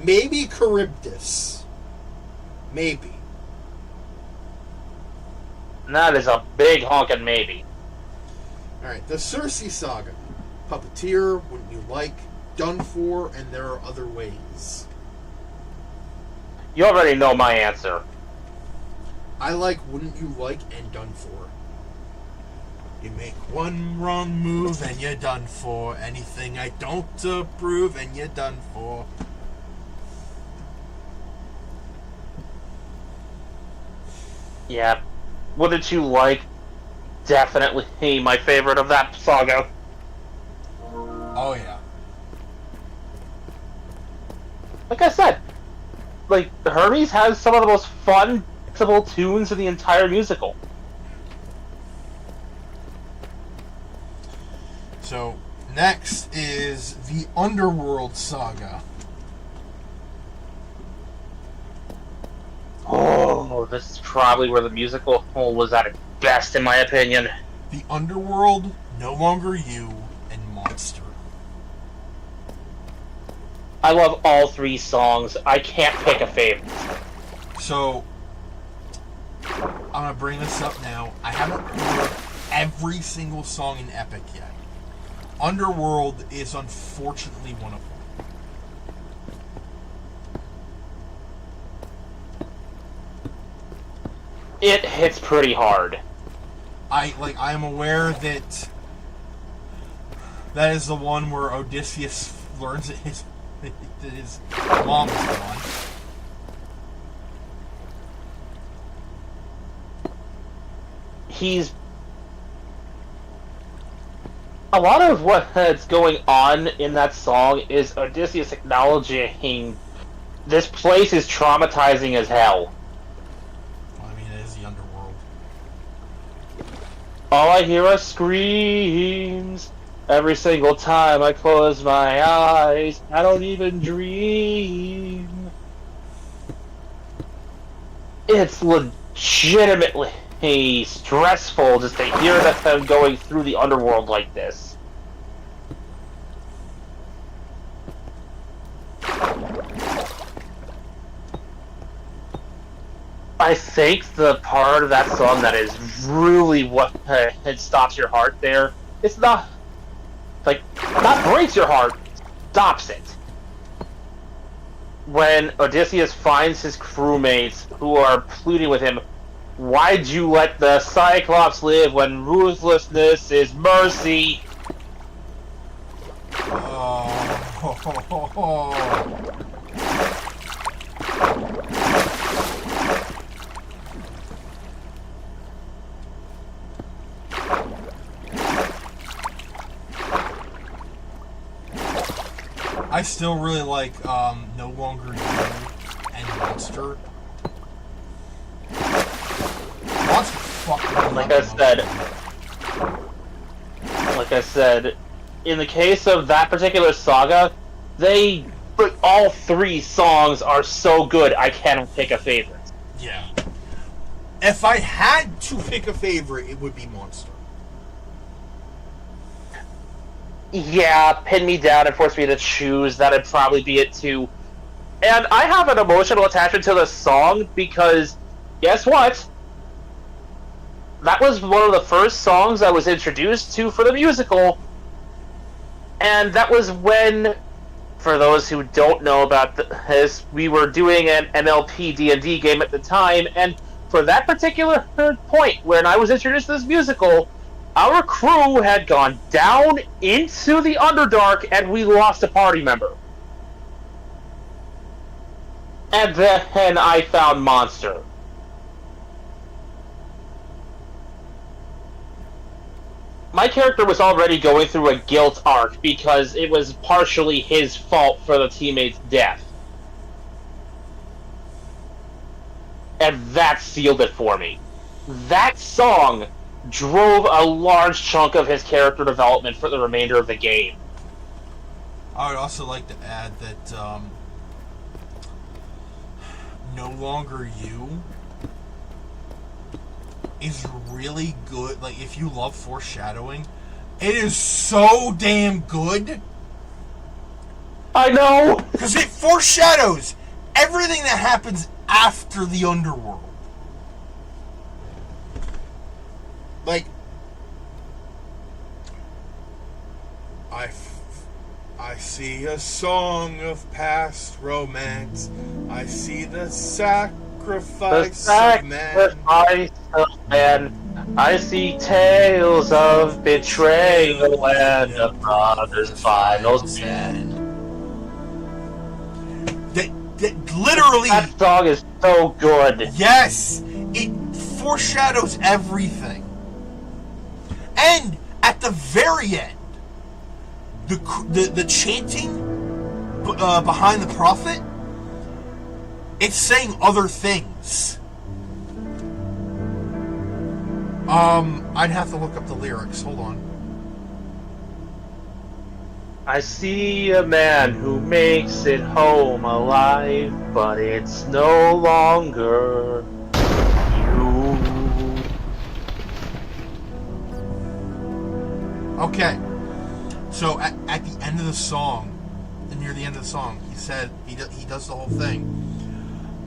Maybe Charybdis. Maybe. And that is a big honkin' maybe. Alright, the Circe Saga. Puppeteer, Wouldn't You Like, Done For, and There Are Other Ways. You already know my answer. I like Wouldn't You Like and Done For. You make one wrong move and you're done for. Anything I don't approve and you're done for. Yeah. Wouldn't you like? Definitely my favorite of that saga. Oh yeah. Like I said, like Hermes has some of the most fun, flexible tunes in the entire musical. So, next is the Underworld Saga. Oh, this is probably where the musical was at its best, in my opinion. The Underworld, No Longer You, and Monster. I love all three songs. I can't pick a favorite. So, I'm gonna bring this up now. I haven't heard every single song in Epic yet. Underworld is unfortunately one of them. It hits pretty hard. I am aware that is the one where Odysseus learns that his mom is gone. He's a lot of what's going on in that song is Odysseus acknowledging this place is traumatizing as hell. Well, I mean, it is the Underworld. All I hear are screams every single time I close my eyes. I don't even dream. It's legitimately stressful just to hear them going through the underworld like this. I think the part of that song that is really what it stops your heart there, it's not breaks your heart, stops it. When Odysseus finds his crewmates who are pleading with him, why'd you let the Cyclops live when ruthlessness is mercy? I still really like No Longer You and Monster. Monster fucking Like I said, in the case of that particular saga, all three songs are so good I can't pick a favorite. Yeah. If I had to pick a favorite, it would be Monster. Yeah, pin me down and force me to choose. That'd probably be it too. And I have an emotional attachment to this song because, guess what? That was one of the first songs I was introduced to for the musical. And that was when, for those who don't know about this, we were doing an MLP D&D game at the time, and for that particular point, when I was introduced to this musical, our crew had gone down into the Underdark and we lost a party member. And then I found Monster. My character was already going through a guilt arc because it was partially his fault for the teammate's death. And that sealed it for me. That song drove a large chunk of his character development for the remainder of the game. I would also like to add that No Longer You is really good. Like, if you love foreshadowing, it is so damn good. I know! Because it foreshadows everything that happens after the Underworld. Like, I see a song of past romance. I see the sacrifice of man. Of man. I see tales of betrayal and a brother's final stand. That literally. That song is so good. Yes, it foreshadows everything. And at the very end, the chanting behind the prophet, it's saying other things. I'd have to look up the lyrics. Hold on. I see a man who makes it home alive, but it's no longer you. Okay. So at the end of the song, near the end of the song, he said, he does the whole thing.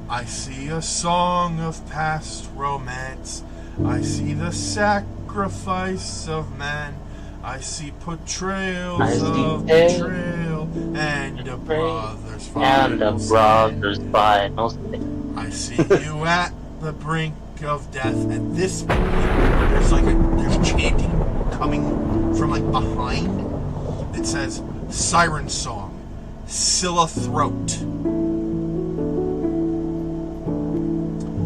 I see a song of past romance. I see the sacrifice of man. I see portrayals of betrayal and a brother's final stand. I see you at the brink of death. At this point, there's chanting coming from behind. It says Siren Song, Scylla Throat.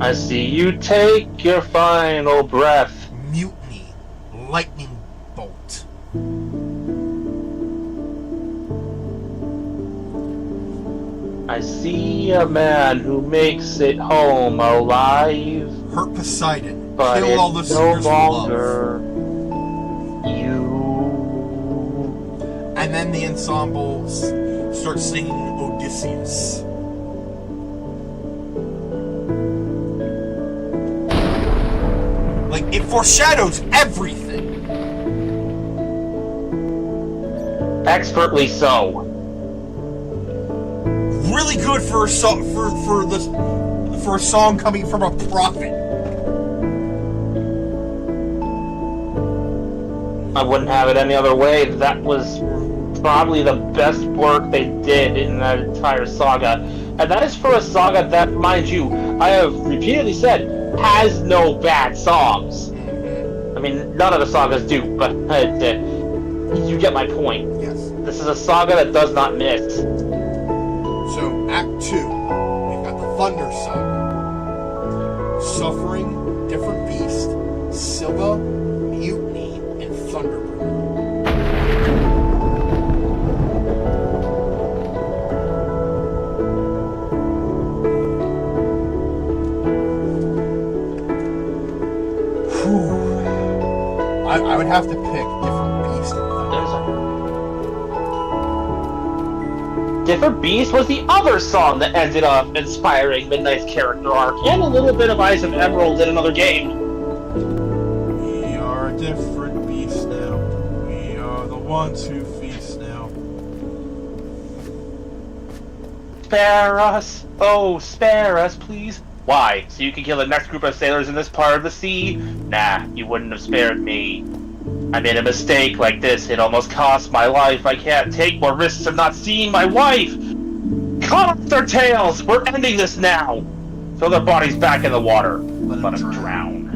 I see you take your final breath. Mutiny, Lightning Bolt. I see a man who makes it home alive. Hurt Poseidon, but kill all the sinners for love. You. And then the ensembles start singing Odysseus. It foreshadows everything. Expertly so. Really good for a song for a song coming from a prophet. I wouldn't have it any other way. That was probably the best work they did in that entire saga. And that is for a saga that, mind you, I have repeatedly said, has no bad songs. I mean, none of the sagas do, but you get my point. Yes. This is a saga that does not miss. So, Act 2, we've got the Thunder Saga. Suffering, Different Beast, Scylla, Mutiny, and Thunderbird. I would have to pick Different Beast and Thunderbird. Different Beast was the other song that ended up inspiring Midnight's character arc, and a little bit of Eyes of Emerald in another game. We are a different beast now. We are the ones who feast now. Spare us, oh, spare us, please. Why? So you can kill the next group of sailors in this part of the sea? Nah, you wouldn't have spared me. I made a mistake like this. It almost cost my life. I can't take more risks of not seeing my wife. Cut off their tails. We're ending this now. Throw their bodies back in the water. Let them drown.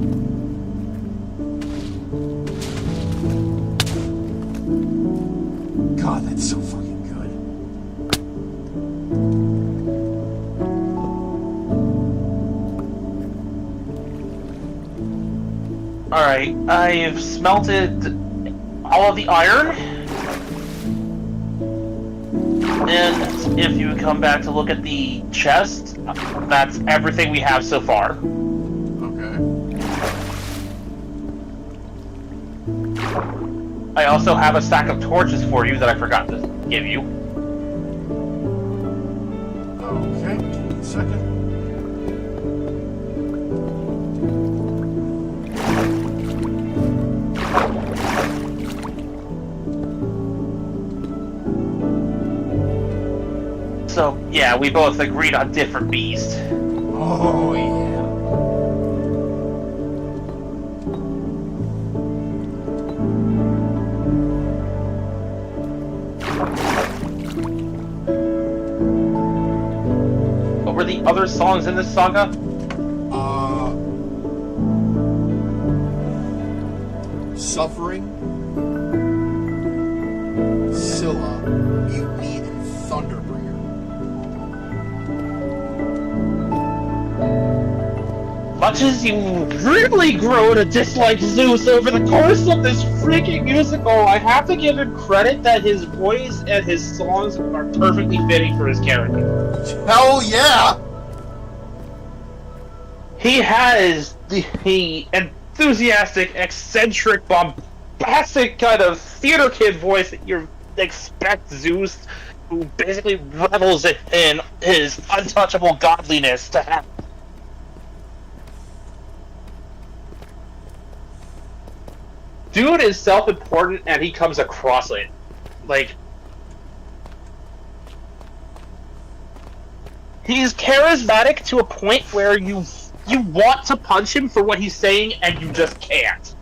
God, that's so fucking good. Alright, I've smelted all of the iron. And if you come back to look at the chest, that's everything we have so far. Okay. I also have a stack of torches for you that I forgot to give you. Okay, give me a second. So, yeah, we both agreed on Different Beast. Oh, yeah. What were the other songs in this saga? Suffering, Scylla, Mutiny, and Thunderbringer. Much as you really grow to dislike Zeus over the course of this freaking musical, I have to give him credit that his voice and his songs are perfectly fitting for his character. Hell yeah! He has the enthusiastic, eccentric, bombastic kind of theater kid voice that you expect Zeus, who basically revels in his untouchable godliness, to have. Dude is self-important, and he comes across it. Like, he's charismatic to a point where you want to punch him for what he's saying, and you just can't.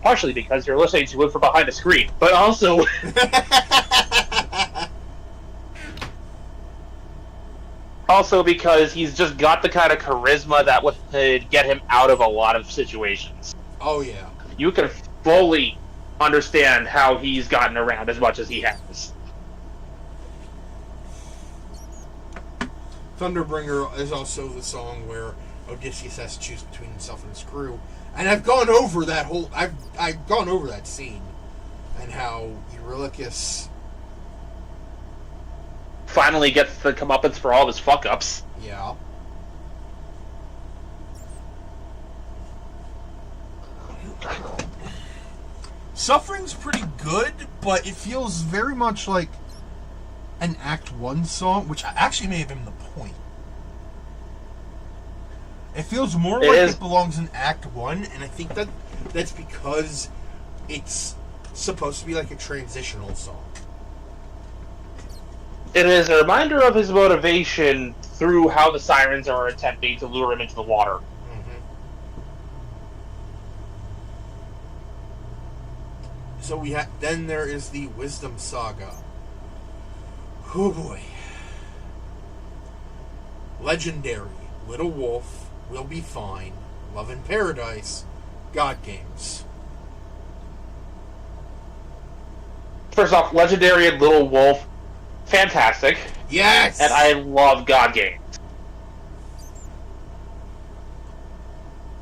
Partially because you're listening to him from behind a screen, but also... also because he's just got the kind of charisma that would get him out of a lot of situations. Oh yeah. You can fully understand how he's gotten around as much as he has. Thunderbringer is also the song where Odysseus has to choose between himself and his crew. And I've gone over that whole... I've gone over that scene. And how Eurylochus... finally gets the comeuppance for all of his fuck-ups. Yeah. Suffering's pretty good, but it feels very much like an Act 1 song, which actually may have been the point. It feels more like it belongs in Act 1, and I think that's because it's supposed to be like a transitional song. It is a reminder of his motivation through how the sirens are attempting to lure him into the water. Mm-hmm. So then there is the Wisdom Saga. Oh boy. Legendary, Little Wolf, Will Be Fine, Love in Paradise, God Games. First off, Legendary and Little Wolf, fantastic. Yes! And I love God Games.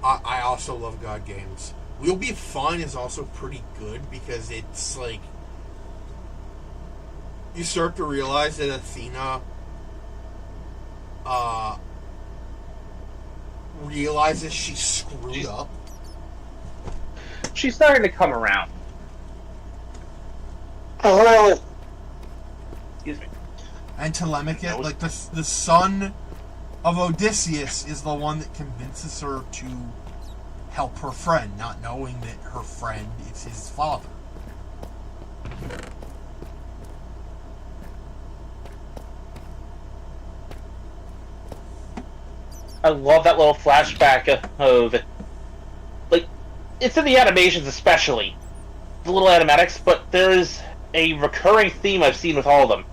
I also love God Games. We'll Be Fine is also pretty good because it's like... You start to realize that Athena realizes she screwed up. She's starting to come around. Oh. Excuse me. And Telemachus, like the son of Odysseus, is the one that convinces her to help her friend, not knowing that her friend is his father. I love that little flashback of, like, it's in the animations especially, the little animatics, but there's a recurring theme I've seen with all of them.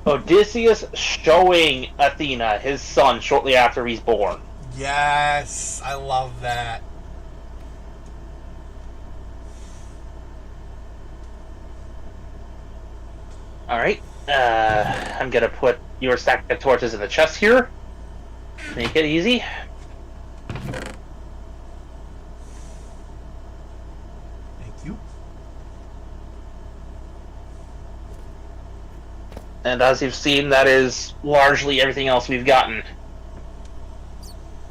Odysseus showing Athena his son shortly after he's born. Yes, I love that. Alright, I'm gonna put your stack of torches in the chest here. Make it easy. Thank you. And as you've seen, that is largely everything else we've gotten.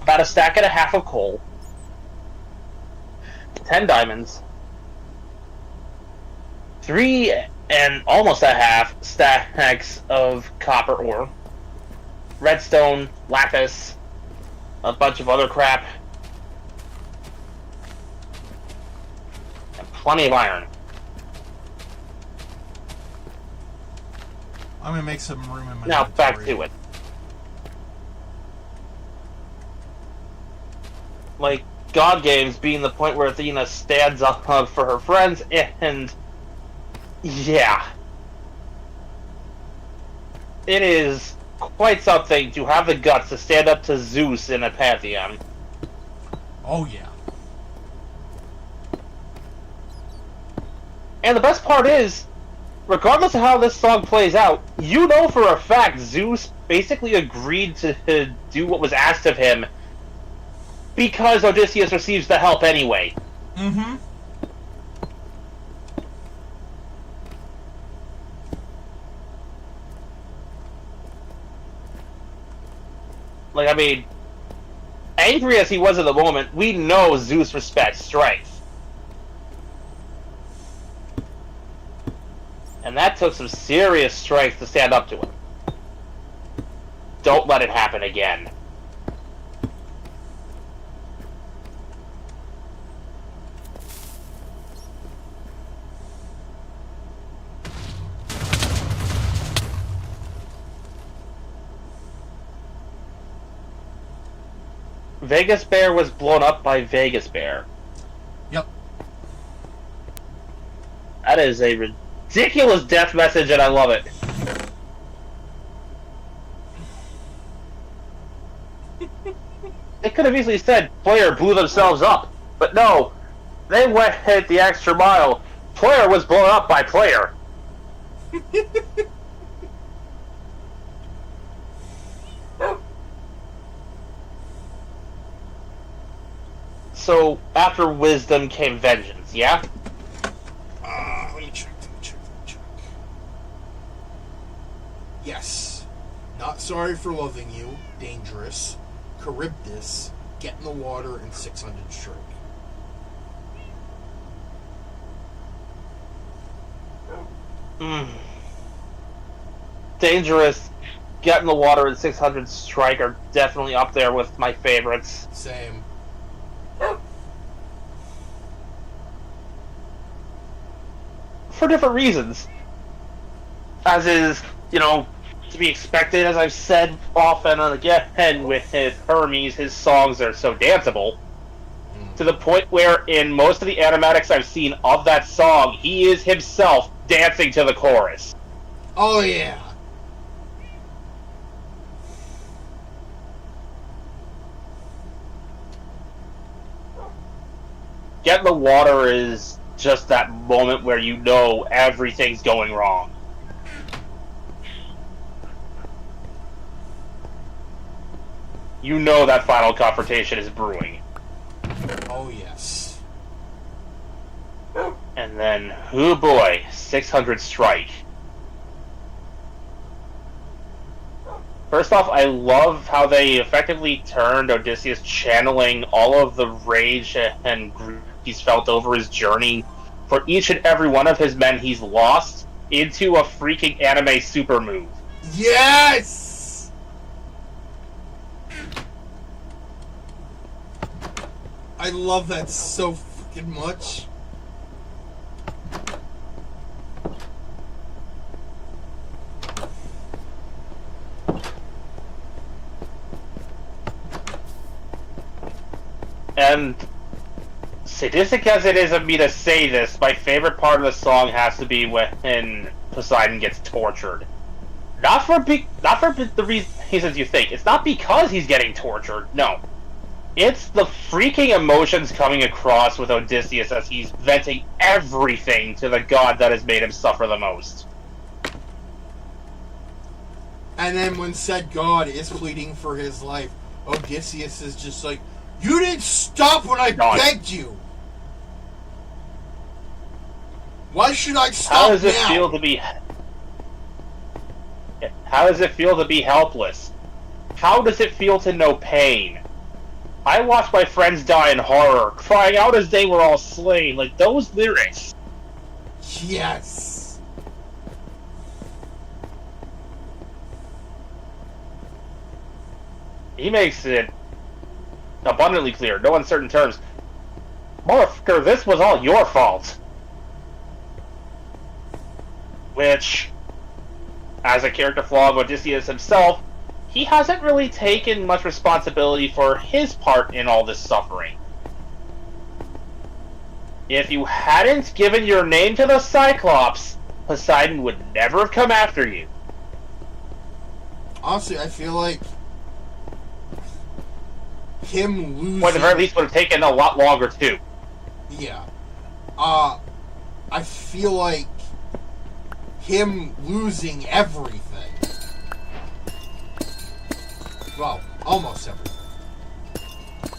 About a stack and a half of coal. 10 diamonds. 3 and almost a half stacks of copper ore. Redstone, lapis, a bunch of other crap. And plenty of iron. I'm gonna make some room in my Now inventory. back to it. Like, God Games being the point where Athena stands up for her friends, and yeah. It is quite something to have the guts to stand up to Zeus in a pantheon. Oh, yeah. And the best part is, regardless of how this song plays out, you know for a fact Zeus basically agreed to do what was asked of him because Odysseus receives the help anyway. Mm-hmm. Like, I mean, angry as he was at the moment, we know Zeus respects strength. And that took some serious strength to stand up to him. Don't let it happen again. Vegas Bear was blown up by Vegas Bear. Yep. That is a ridiculous death message, and I love it. They could have easily said player blew themselves up, but no. They went hit the extra mile. Player was blown up by player. So, after wisdom came vengeance, yeah? Let me check. Yes. Not sorry for loving you. Dangerous. Charybdis. Get in the water and 600 strike. Dangerous, Get in the Water, and 600 Strike are definitely up there with my favorites. Same. For different reasons. As is, to be expected, as I've said often and again with Hermes, his songs are so danceable. To the point where in most of the animatics I've seen of that song, he is himself dancing to the chorus. Oh, yeah. Get in the Water is just that moment where you know everything's going wrong. You know that final confrontation is brewing. Oh, yes. And then, oh boy, 600 Strike. First off, I love how they effectively turned Odysseus channeling all of the rage and grief he's felt over his journey for each and every one of his men he's lost into a freaking anime super move. Yes! I love that so fucking much. And sadistic as it is of me to say this, my favorite part of the song has to be when Poseidon gets tortured. Not for the reasons you think. It's not because he's getting tortured. No. It's the freaking emotions coming across with Odysseus as he's venting everything to the god that has made him suffer the most. And then when said god is pleading for his life, Odysseus is just like, you didn't stop when I begged you! Why should I stop now? How does it feel to be helpless? How does it feel to know pain? I watched my friends die in horror, crying out as they were all slain. Like, those lyrics. Yes! He makes it abundantly clear, no uncertain terms. Motherfucker, this was all your fault. Which, as a character flaw of Odysseus himself, he hasn't really taken much responsibility for his part in all this suffering. If you hadn't given your name to the Cyclops, Poseidon would never have come after you. Honestly, I feel like him losing... Or at the very least would have taken a lot longer, too. Yeah. I feel like him losing everything. Well, almost everything.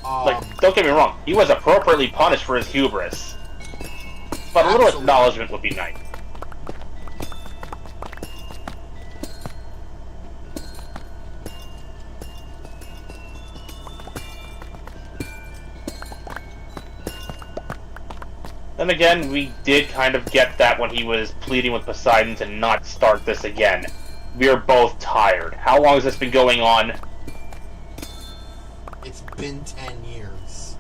Like, don't get me wrong, he was appropriately punished for his hubris. But a little Absolutely. acknowledgement would be nice. Then again, we did kind of get that when he was pleading with Poseidon to not start this again. We're both tired. How long has this been going on? It's been 10 years.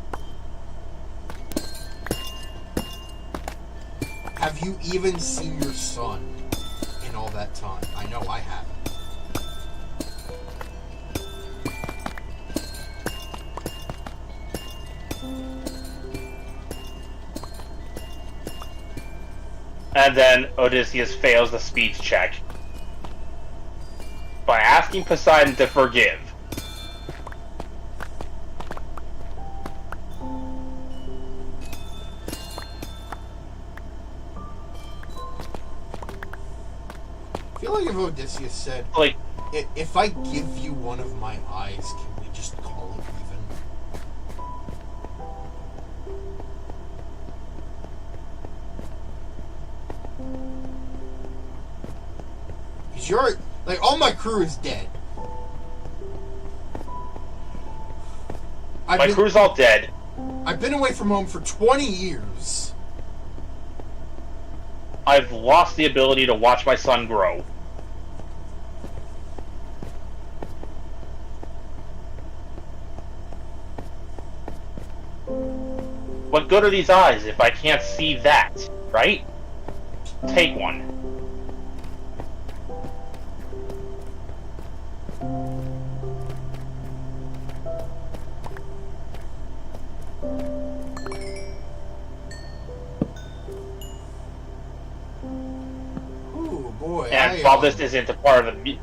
Have you even seen your son in all that time? I know I haven't. And then Odysseus fails the speech check by asking Poseidon to forgive. I feel like if Odysseus said, Like, if I give you one of my eyes, can we just call it even? Because you're, like, all my crew is dead. my crew's all dead. I've been away from home for 20 years. I've lost the ability to watch my son grow. What good are these eyes if I can't see that, right? Take one. Ooh, boy. And while this isn't a part of the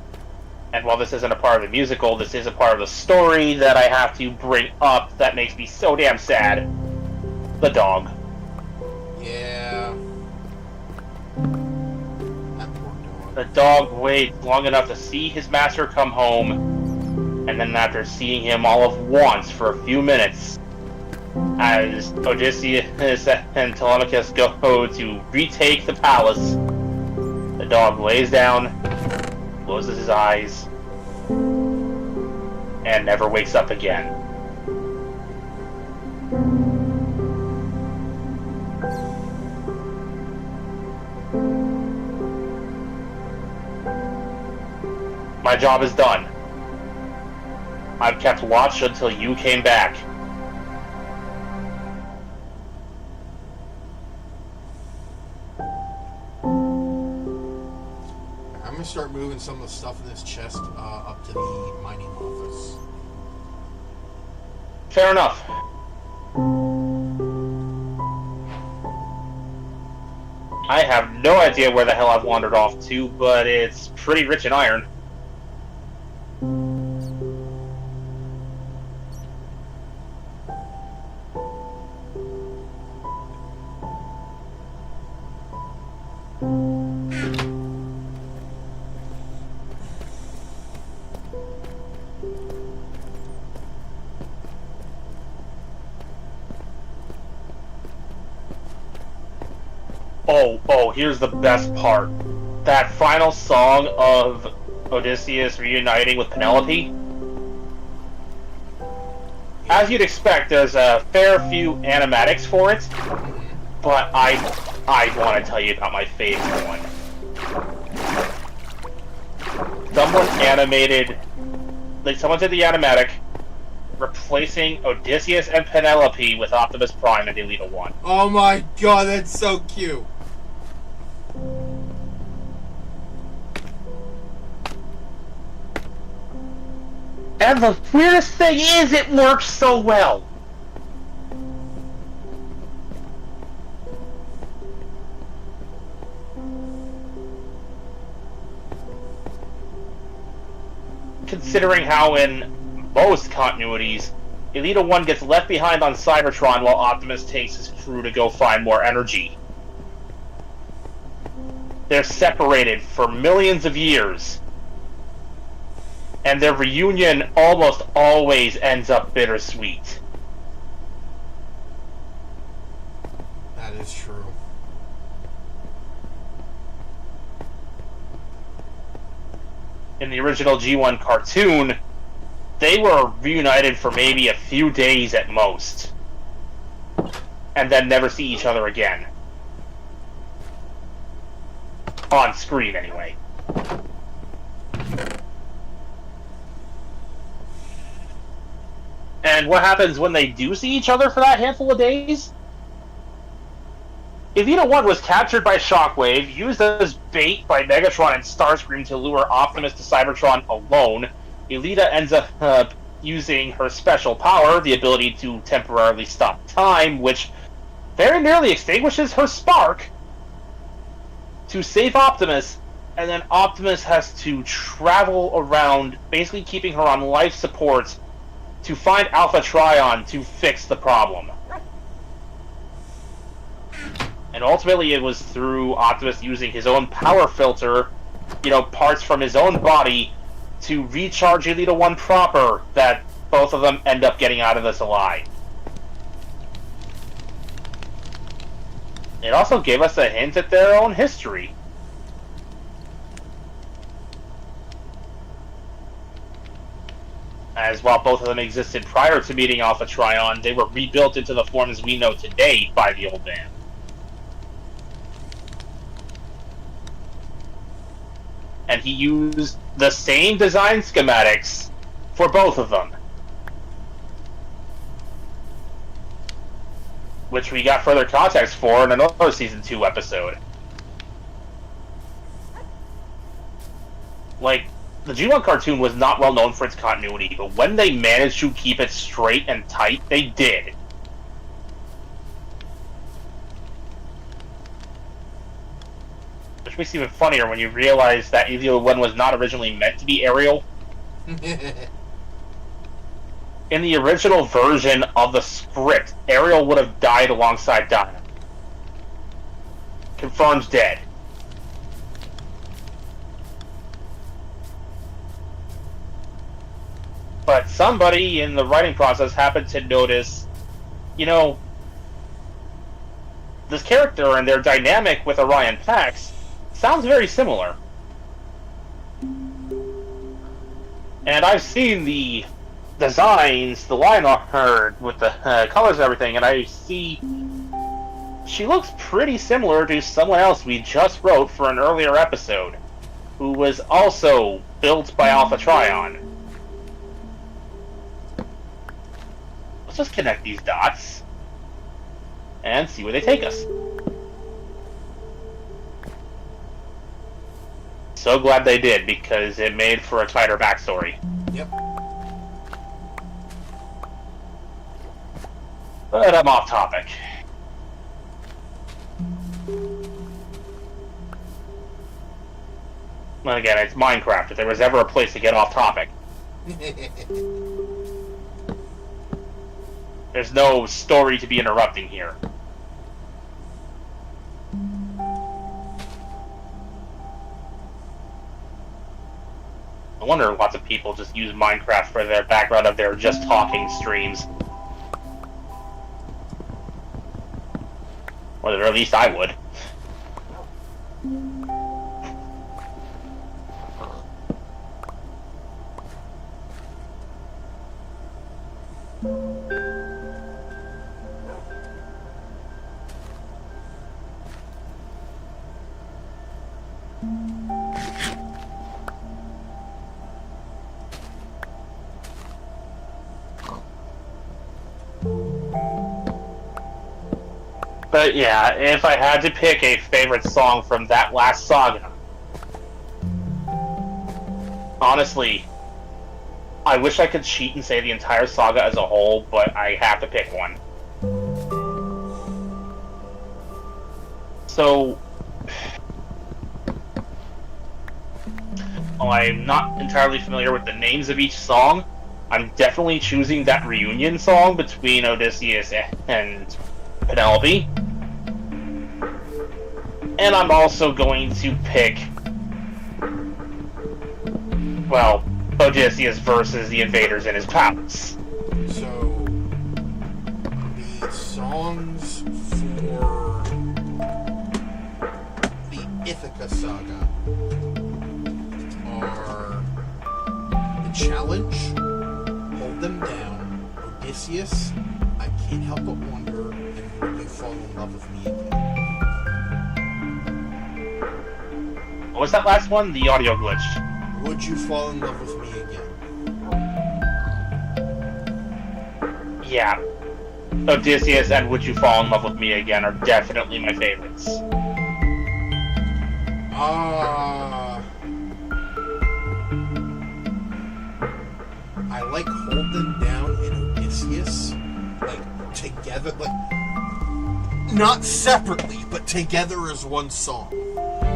musical, this is a part of the story that I have to bring up that makes me so damn sad. The dog. Yeah. That poor dog. The dog waits long enough to see his master come home, and then after seeing him all of once for a few minutes, as Odysseus and Telemachus go to retake the palace, the dog lays down, closes his eyes, and never wakes up again. My job is done. I've kept watch until you came back. I'm gonna start moving some of the stuff in this chest up to the mining office. Fair enough. I have no idea where the hell I've wandered off to, but it's pretty rich in iron. Oh, here's the best part. That final song of Odysseus reuniting with Penelope. As you'd expect, there's a fair few animatics for it, but I want to tell you about my favorite one. Someone did the animatic, replacing Odysseus and Penelope with Optimus Prime and Alita 1. Oh my god, that's so cute. And the weirdest thing is, it works so well. Considering how in most continuities, Elita 1 gets left behind on Cybertron while Optimus takes his crew to go find more energy. They're separated for millions of years. And their reunion almost always ends up bittersweet. That is true. In the original G1 cartoon, they were reunited for maybe a few days at most. And then never see each other again. On screen, anyway. And what happens when they do see each other for that handful of days? Elita 1 was captured by Shockwave, used as bait by Megatron and Starscream to lure Optimus to Cybertron alone. Elita ends up using her special power, the ability to temporarily stop time, which very nearly extinguishes her spark, to save Optimus, and then Optimus has to travel around, basically keeping her on life support, to find Alpha Trion to fix the problem. And ultimately it was through Optimus using his own power filter, parts from his own body, to recharge Elita 1 proper, that both of them end up getting out of this alive. It also gave us a hint at their own history. As while both of them existed prior to meeting Alpha Trion, they were rebuilt into the forms we know today by the old man. And he used the same design schematics for both of them. Which we got further context for in another Season 2 episode. The G1 cartoon was not well known for its continuity, but when they managed to keep it straight and tight, they did. Which makes it even funnier when you realize that Elita 1 was not originally meant to be Ariel. In the original version of the script, Ariel would have died alongside Dinah. Confirmed dead. But somebody in the writing process happened to notice, this character and their dynamic with Orion Pax sounds very similar. And I've seen the designs, the line art with the colors and everything, and I see she looks pretty similar to someone else we just wrote for an earlier episode, who was also built by Alpha Trion. Let's just connect these dots and see where they take us. So glad they did, because it made for a tighter backstory. Yep. But I'm off topic. Well, again, it's Minecraft. If there was ever a place to get off topic. There's no story to be interrupting here. No wonder lots of people just use Minecraft for their background of their just talking streams. Or at least I would. But yeah, if I had to pick a favorite song from that last saga, honestly, I wish I could cheat and say the entire saga as a whole, but I have to pick one. So, I'm not entirely familiar with the names of each song, I'm definitely choosing that reunion song between Odysseus and Penelope. And I'm also going to pick, well, Odysseus versus the invaders in his palace. So, the songs for the Ithaca saga are The Challenge, Hold Them Down, Odysseus, I Can't Help But Wonder, and Will You Fall in Love with Me Again. What was that last one? The audio glitched. Would You Fall in Love with Me Again? Yeah. Odysseus and Would You Fall in Love with Me Again are definitely my favorites. I like Hold Them Down and Odysseus, like, together, like, not separately, but together as one song.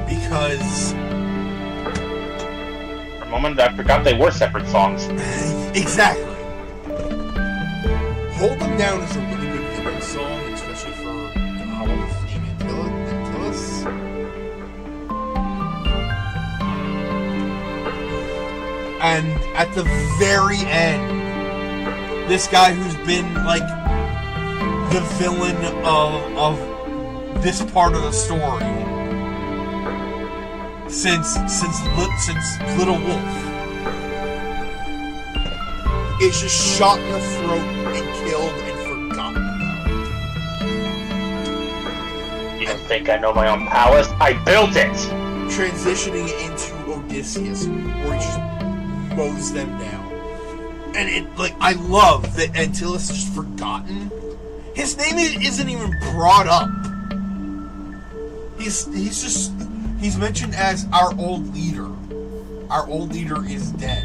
Because... For a moment, I forgot they were separate songs. Exactly. Hold Them Down is a really good villain song, especially for what's his name, Antilles. And at the very end, this guy who's been like the villain of this part of the story since Little Wolf is just shot in the throat and killed and forgotten about. You don't think I know my own palace? I built it! Transitioning into Odysseus, where he just mows them down. And it, like, I love that Antilles is just forgotten. His name isn't even brought up. He's mentioned as our old leader. Our old leader is dead.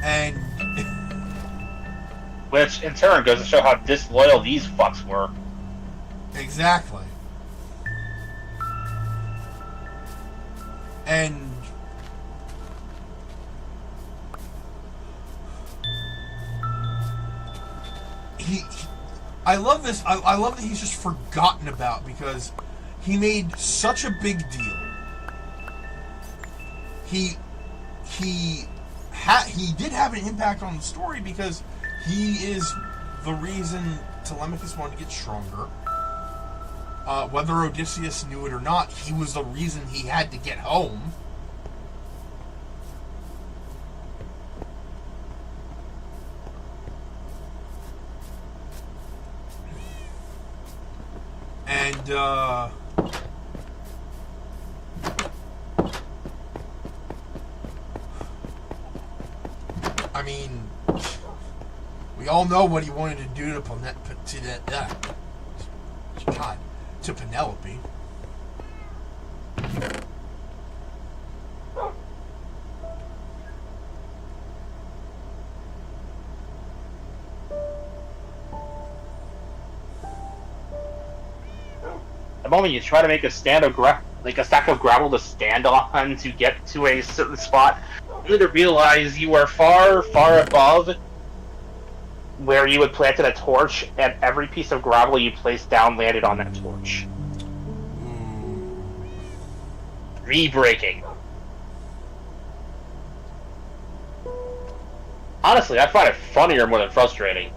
And Which, in turn, goes to show how disloyal these fucks were. exactly. And I love this. I love that he's just forgotten about because he made such a big deal. He did have an impact on the story because he is the reason Telemachus wanted to get stronger. Whether Odysseus knew it or not, he was the reason he had to get home. And, I mean, we all know what he wanted to do to Penelope. The moment you try to make a stack of gravel to stand on to get to a certain spot, you need to realize you are far, far above where you had planted a torch, and every piece of gravel you placed down landed on that torch. Re-breaking. Honestly, I find it funnier more than frustrating.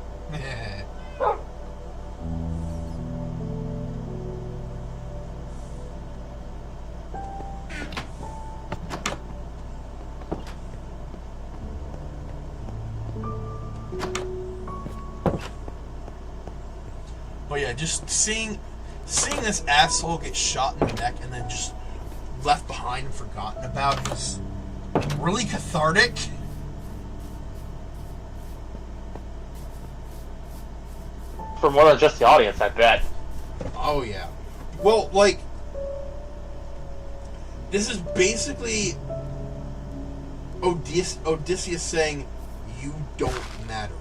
But yeah, just seeing this asshole get shot in the neck and then just left behind and forgotten about is really cathartic. For more than just the audience, I bet. Oh yeah. Well, like, this is basically Odysseus saying, "You don't matter."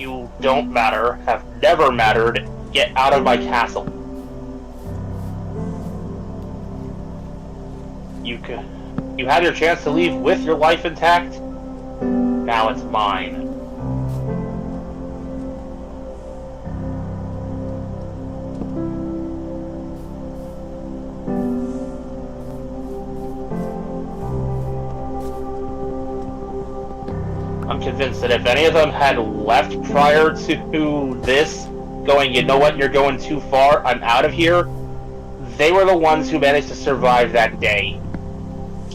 You don't matter, have never mattered. Get out of my castle. You had your chance to leave with your life intact. Now it's mine. I'm convinced that if any of them had left prior to this, going, you know what, you're going too far, I'm out of here, they were the ones who managed to survive that day.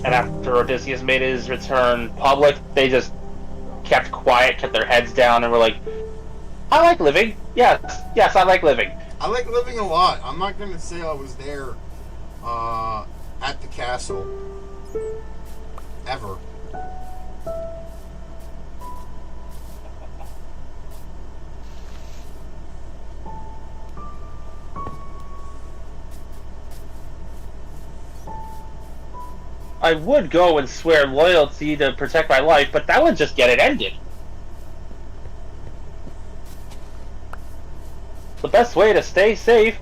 And after Odysseus made his return public, they just kept quiet, kept their heads down, and were like, I like living. Yes, I like living. I like living a lot. I'm not going to say I was there at the castle. Ever. I would go and swear loyalty to protect my life, but that would just get it ended. The best way to stay safe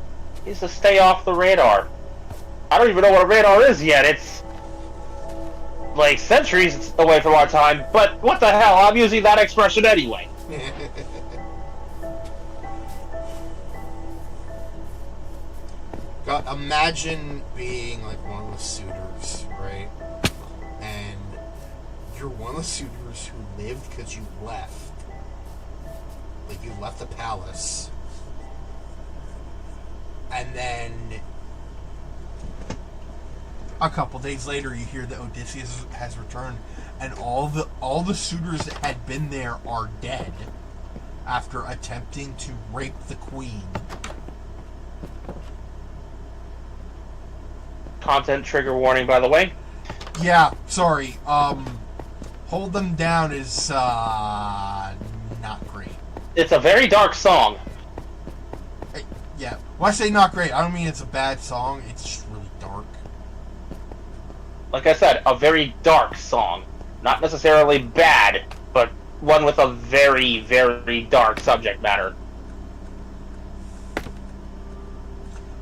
is to stay off the radar. I don't even know what a radar is yet. It's like centuries away from our time, but what the hell, I'm using that expression anyway. God, imagine being like one of the suitors, right? And you're one of the suitors who lived because you left. Like, you left the palace. And then a couple days later you hear that Odysseus has returned, and all the suitors that had been there are dead after attempting to rape the queen. Content trigger warning, by the way. Yeah, sorry. Hold Them Down is not great. It's a very dark song. Yeah, when I say not great, I don't mean it's a bad song. It's just really dark. Like I said, a very dark song. Not necessarily bad, but one with a very, very dark subject matter.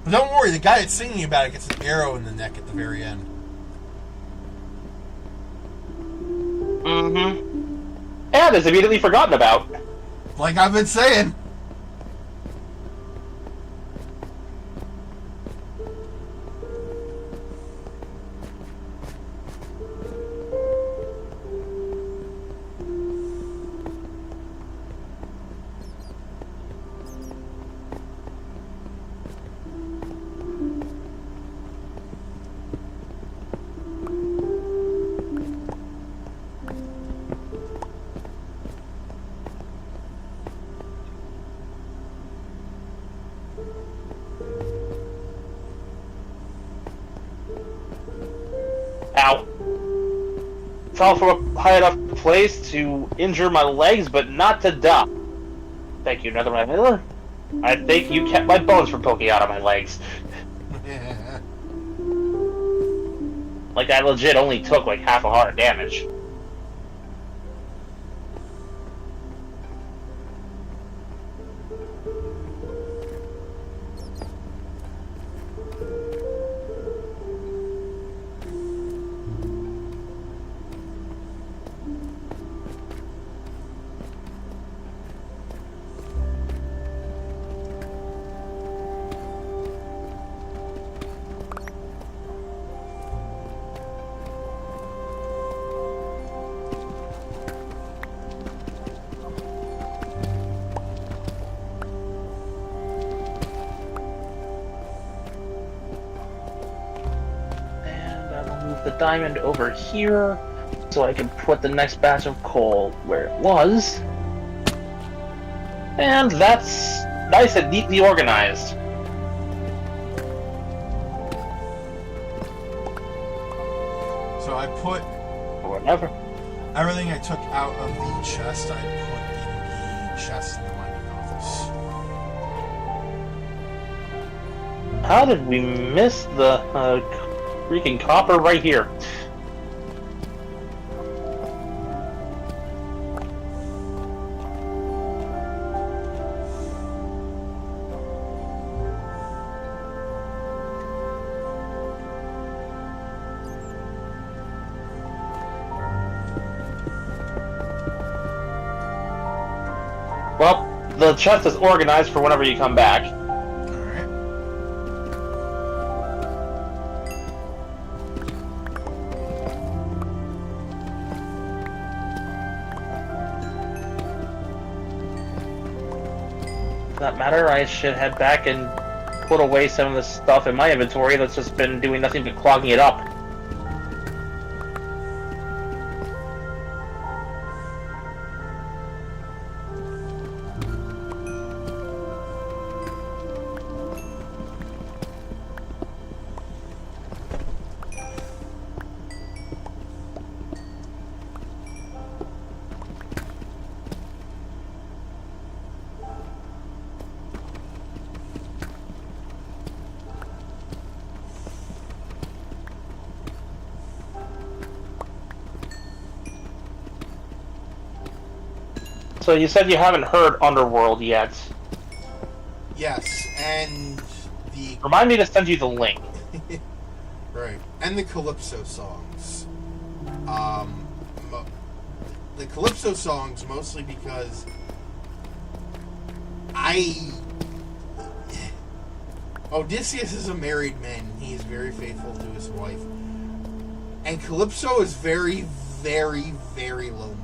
But don't worry, the guy that's singing about it gets an arrow in the neck at the very end. Mm-hmm. And is immediately forgotten about. Like I've been saying. Ow. Fell from a high enough place to injure my legs, but not to die. Thank you, Netherite Miller. I think you kept my bones from poking out of my legs. Like I legit only took like half a heart of damage. The diamond over here so I can put the next batch of coal where it was. And that's nice and neatly organized. So I put Or whatever. everything I took out of the chest, I put in the chest in the mining office. How did we miss the freaking copper right here? Well, the chest is organized for whenever you come back. Alright. For that matter, I should head back and put away some of the stuff in my inventory that's just been doing nothing but clogging it up. So you said you haven't heard Underworld yet. Yes, and the Remind me to send you the link. right, and the Calypso songs. The Calypso songs mostly because Odysseus is a married man. He is very faithful to his wife, and Calypso is very, very, very lonely.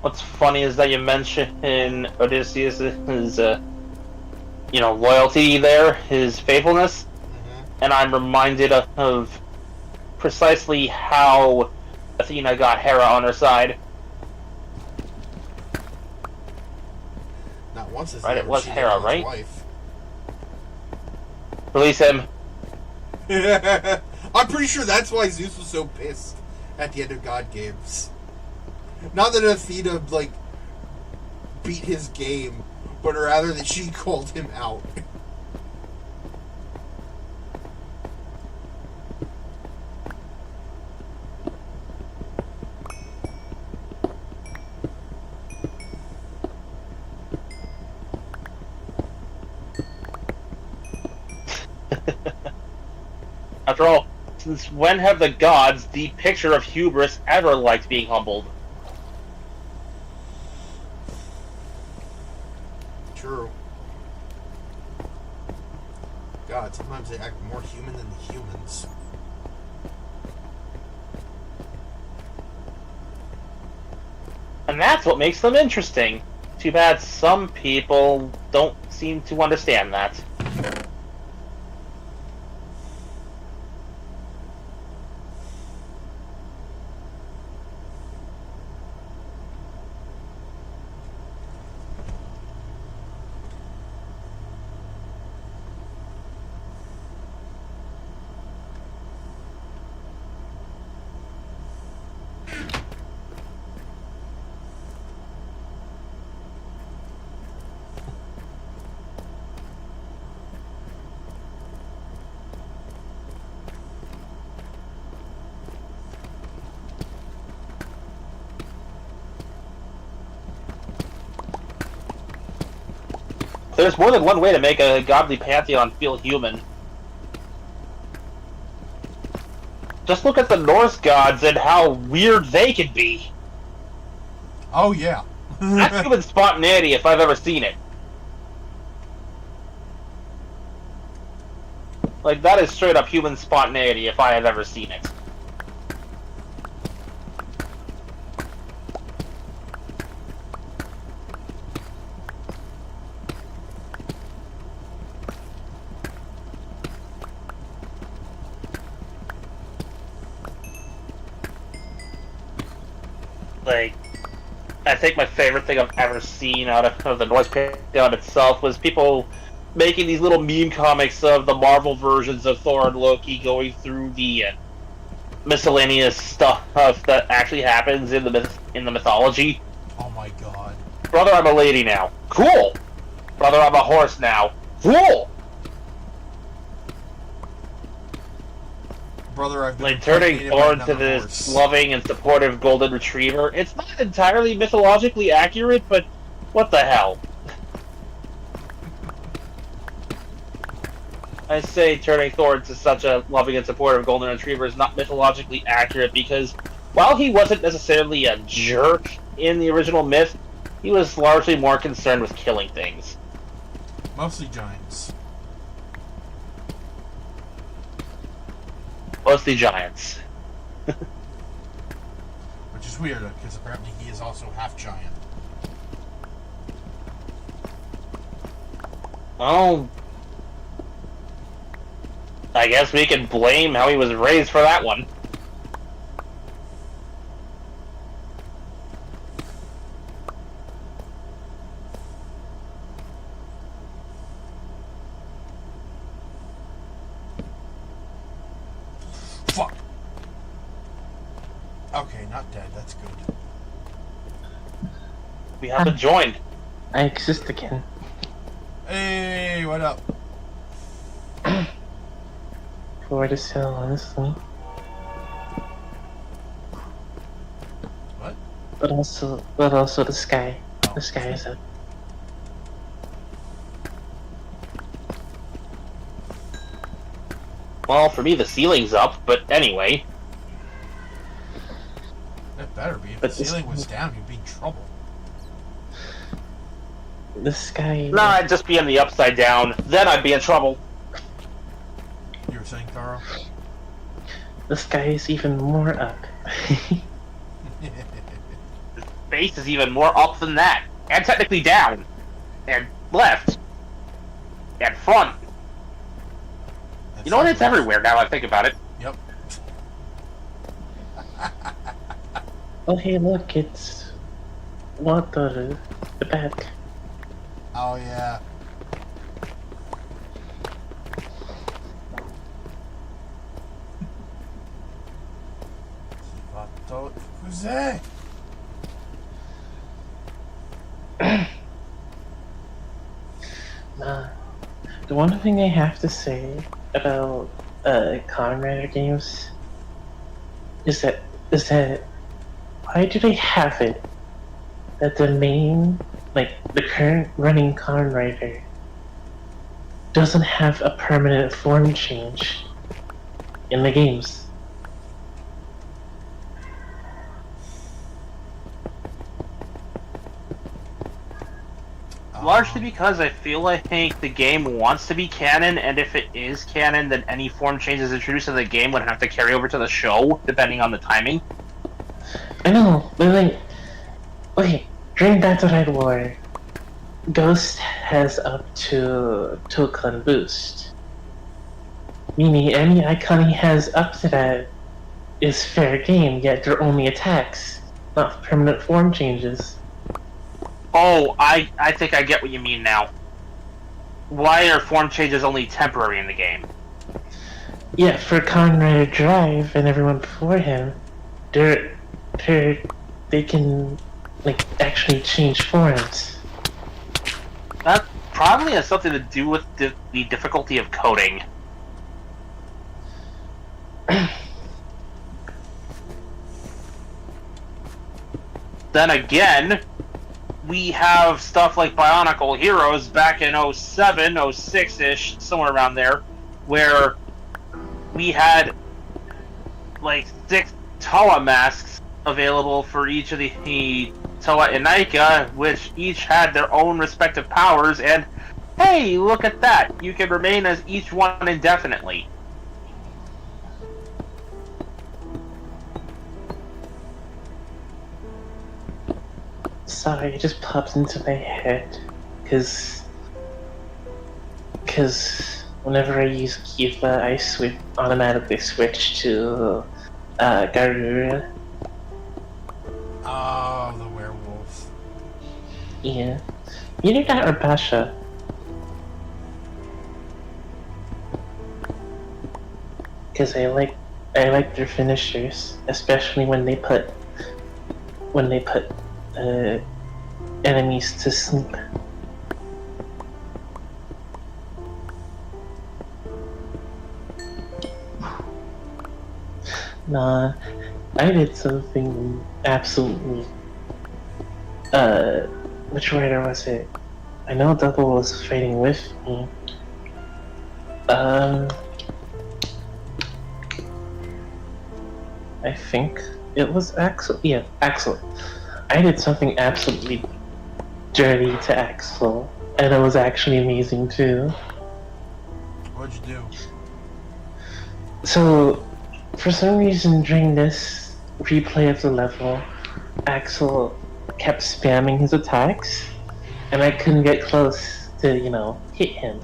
What's funny is that you mention Odysseus' loyalty there, his faithfulness, and I'm reminded of precisely how Athena got Hera on her side. Not once is Right, it was cheated Hera, on his right? wife. Release him. I'm pretty sure that's why Zeus was so pissed at the end of God Games. Not that Athena, beat his game, but rather that she called him out. After all, since when have the gods, the picture of hubris, ever liked being humbled? True. God, sometimes they act more human than the humans. And that's what makes them interesting. Too bad some people don't seem to understand that. There's more than one way to make a godly pantheon feel human. Just look at the Norse gods and how weird they can be. Oh, yeah. That's human spontaneity if I've ever seen it. Like, that is straight up human spontaneity if I have ever seen it. Like, I think my favorite thing I've ever seen out of the Norse Pantheon itself was people making these little meme comics of the Marvel versions of Thor and Loki going through the miscellaneous stuff that actually happens in the mythology. Oh my god. Brother, I'm a lady now. Cool! Brother, I'm a horse now. Cool! Brother, I've been Like, turning impregnated by Thor another into this horse. loving and supportive golden retriever, it's not entirely mythologically accurate, but what the hell? I say turning Thor into such a loving and supportive golden retriever is not mythologically accurate because while he wasn't necessarily a jerk in the original Myth, he was largely more concerned with killing things. Mostly giants. Mostly giants. Which is weird, because apparently he is also half giant. Well, I guess we can blame how he was raised for that one. Fuck! Okay, not dead, that's good. We haven't joined. I exist again. Hey, what up? For the sale, honestly. What? But also the sky. The sky is up. Well, for me, the ceiling's up, but anyway. It better be. If But the this- ceiling was down, you'd be in trouble. The sky. No, I'd just be in the upside down. Then I'd be in trouble. You were saying, Carl? The sky is even more up. Space is even more up than that. And technically down. And left. And front. You know what? It's everywhere now I think about it. Yep. Oh hey, look, it's water. The back. Oh, yeah. Who's that? The one thing I have to say about Kamen Rider games is that why do they have it that the main, like the current running Kamen Rider doesn't have a permanent form change in the games? Largely because I feel like the game wants to be canon, and if it is canon, then any form changes introduced in the game would have to carry over to the show, depending on the timing. I know, but like, okay, during Battle Red War, Ghost has up to Token Boost. Meaning any icon he has up to that is fair game, yet they're only attacks, not permanent form changes. Oh, I think I get what you mean now. Why are form changes only temporary in the game? Yeah, for Kamen Rider Drive and everyone before him, they can like actually change forms. That probably has something to do with the difficulty of coding. Then again, we have stuff like Bionicle Heroes back in 07, 06-ish, somewhere around there, where we had like 6 Toa masks available for each of the Toa and Naika, which each had their own respective powers, and hey, look at that! You can remain as each one indefinitely. Sorry, it just popped into my head, cause whenever I use Kiva, I automatically switch to Garura. Oh, the werewolf. Yeah, either that or Basha. Cause I like their finishers, especially when they put enemies to sleep. Nah, I did something absolutely. Which writer was it? I know Double was fighting with me. I think It was Axel. Yeah, Axel. I did something absolutely dirty to Axel, and it was actually amazing too. What'd you do? So, for some reason during this replay of the level, Axel kept spamming his attacks, and I couldn't get close to, hit him.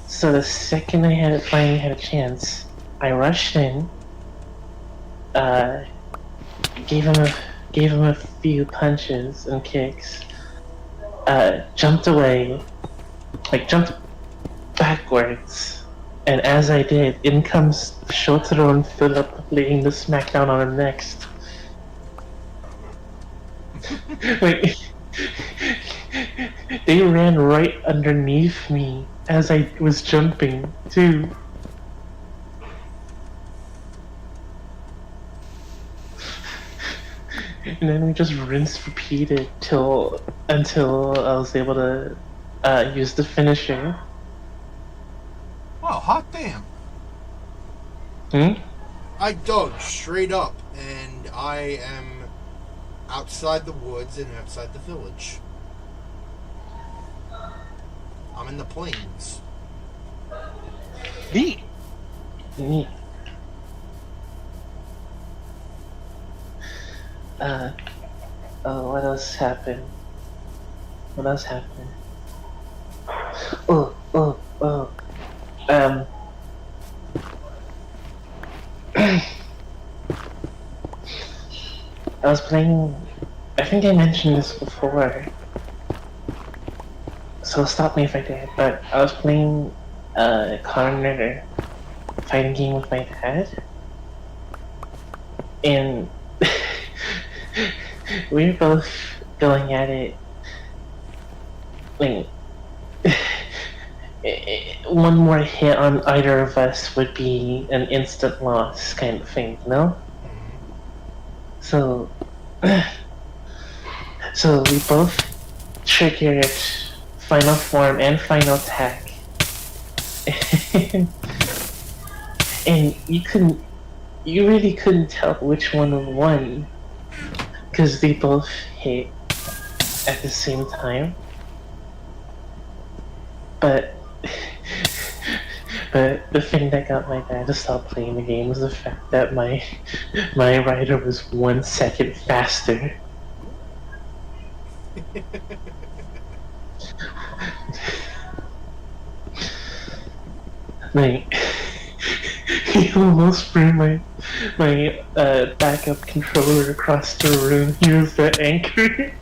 So the second I finally had a chance, I rushed in, gave him a few punches and kicks, jumped away, jumped backwards, and as I did, in comes Shotaro and Philip laying the smackdown on him next. Like, they ran right underneath me as I was jumping, too. And then we just repeated until I was able to use the finisher. Oh, hot damn. I dug straight up, and I am outside the woods and outside the village. I'm in the plains. Neat. Neat. What else happened? I was playing, I think I mentioned this before, so stop me if I did, but I was playing a Connor fighting game with my dad, and we were both going at it, like, one more hit on either of us would be an instant loss kind of thing, no? So we both triggered final form and final attack, and you really couldn't tell which one won, because they both hit at the same time. But the thing that got my dad to stop playing the game was the fact that my rider was 1 second faster. Like, he almost threw my backup controller across the room. He was that angry.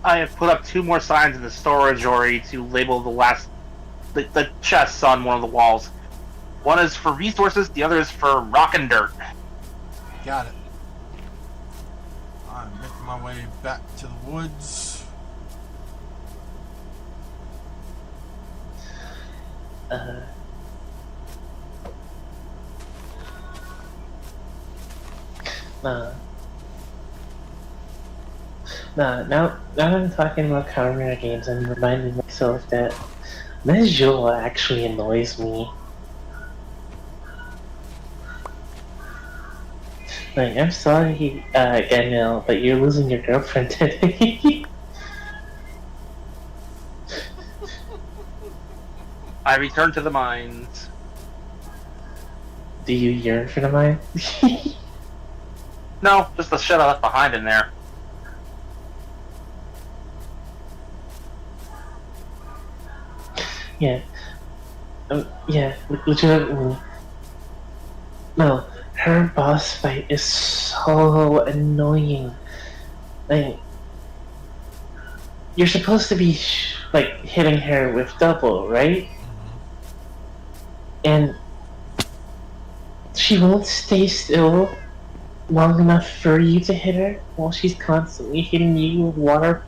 I have put up 2 more signs in the storage ori to label the chests on one of the walls. One is for resources, the other is for rock and dirt. Got it. I'm making my way back to the woods. Now that I'm talking about counter games, I'm reminding myself that Mejola actually annoys me. Like, I'm sorry, Ganil, but you're losing your girlfriend today. I return to the mines. Do you yearn for the mine? No, just the shit I left behind in there. Yeah. Yeah, legitimately. No, her boss fight is so annoying. Like, you're supposed to be, hitting her with double, right? And she won't stay still long enough for you to hit her while she's constantly hitting you with water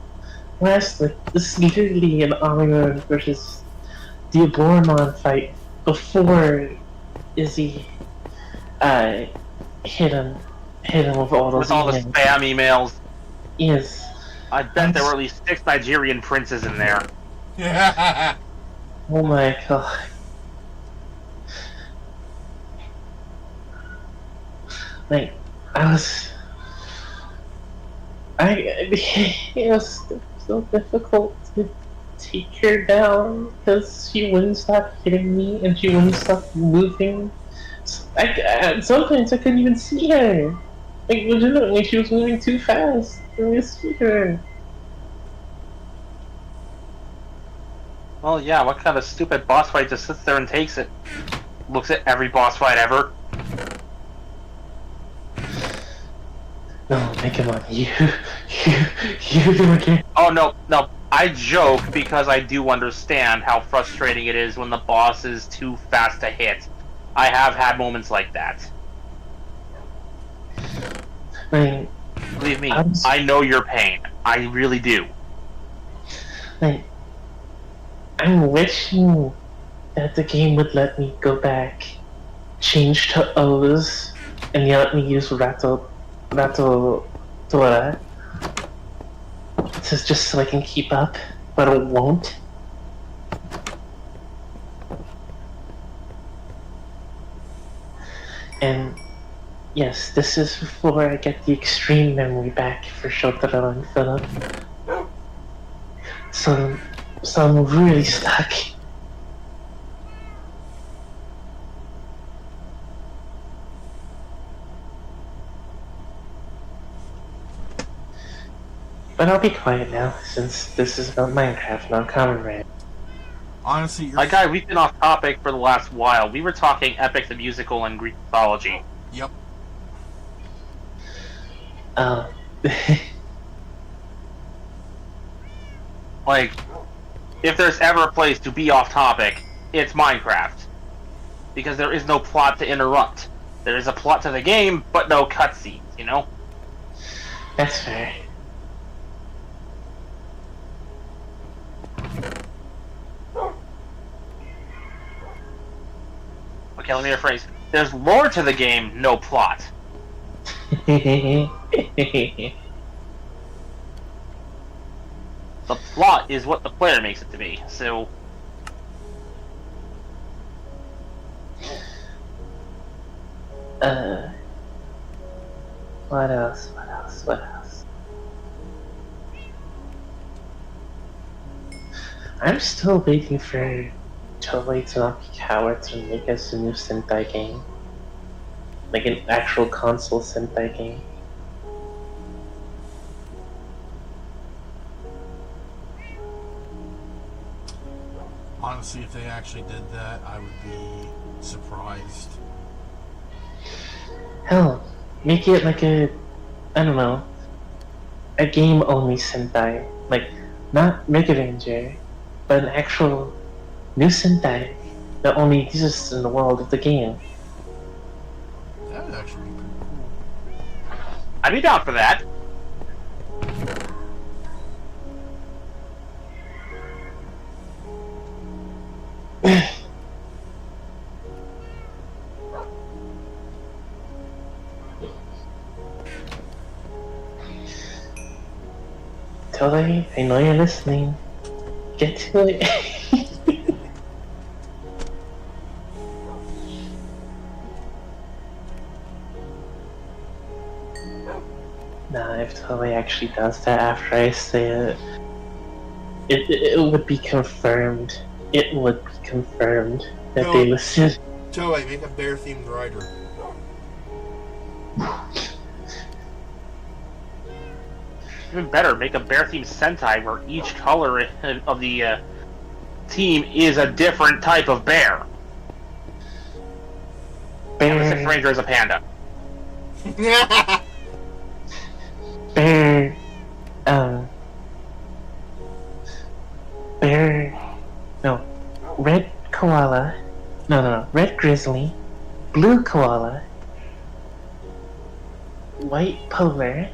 blast. Like, this is literally an Omega versus the Aboramon fight before Izzy hit him with all those With all the spam emails. Yes. I bet there were at least 6 Nigerian princes in there. Yeah. Oh my god. Like, it was so difficult to take her down because she wouldn't stop hitting me and she wouldn't stop moving. Sometimes I couldn't even see her. Like, legitimately, she was moving too fast for me to see her. Well, yeah, what kind of stupid boss fight just sits there and takes it? Looks at every boss fight ever. No, come on, you do it. Oh, no, I joke because I do understand how frustrating it is when the boss is too fast to hit. I have had moments like that. Like, Believe me, I know your pain. I really do. like, I'm wishing that the game would let me go back, change to O's, and let me use Rato just so I can keep up, but it won't. And yes, this is before I get the extreme memory back for Shotaro and Philip. So I'm really stuck. But I'll be quiet now, since this is about Minecraft, not Common Rant. Honestly, you're... Like, guy, we've been off topic for the last while. We were talking Epic the Musical and Greek mythology. Yep. Like, if there's ever a place to be off topic, it's Minecraft. Because there is no plot to interrupt. There is a plot to the game, but no cutscenes, you know? That's fair. Okay, let me rephrase. There's lore to the game, no plot. The plot is what the player makes it to be, so... What else? I'm still waiting for Toei to not be cowards and make us a new Sentai game. Like an actual console Sentai game. Honestly, if they actually did that, I would be surprised. Hell, make it like a, I don't know, a game-only Sentai. Like, not Mega Ranger, but an actual new Sentai that only exists in the world of the game. That would actually be pretty cool. I'd be down for that. Toei, I know you're listening. Get to it. Nah, if Toei actually does that after I say it would be confirmed. It would be confirmed that No. they listen. Toei, make a bear-themed rider. Even better, make a bear-themed Sentai where each color of the team is a different type of bear. And the Sixth Ranger is a panda. Bear, no, red koala, no, red grizzly, blue koala, white polar.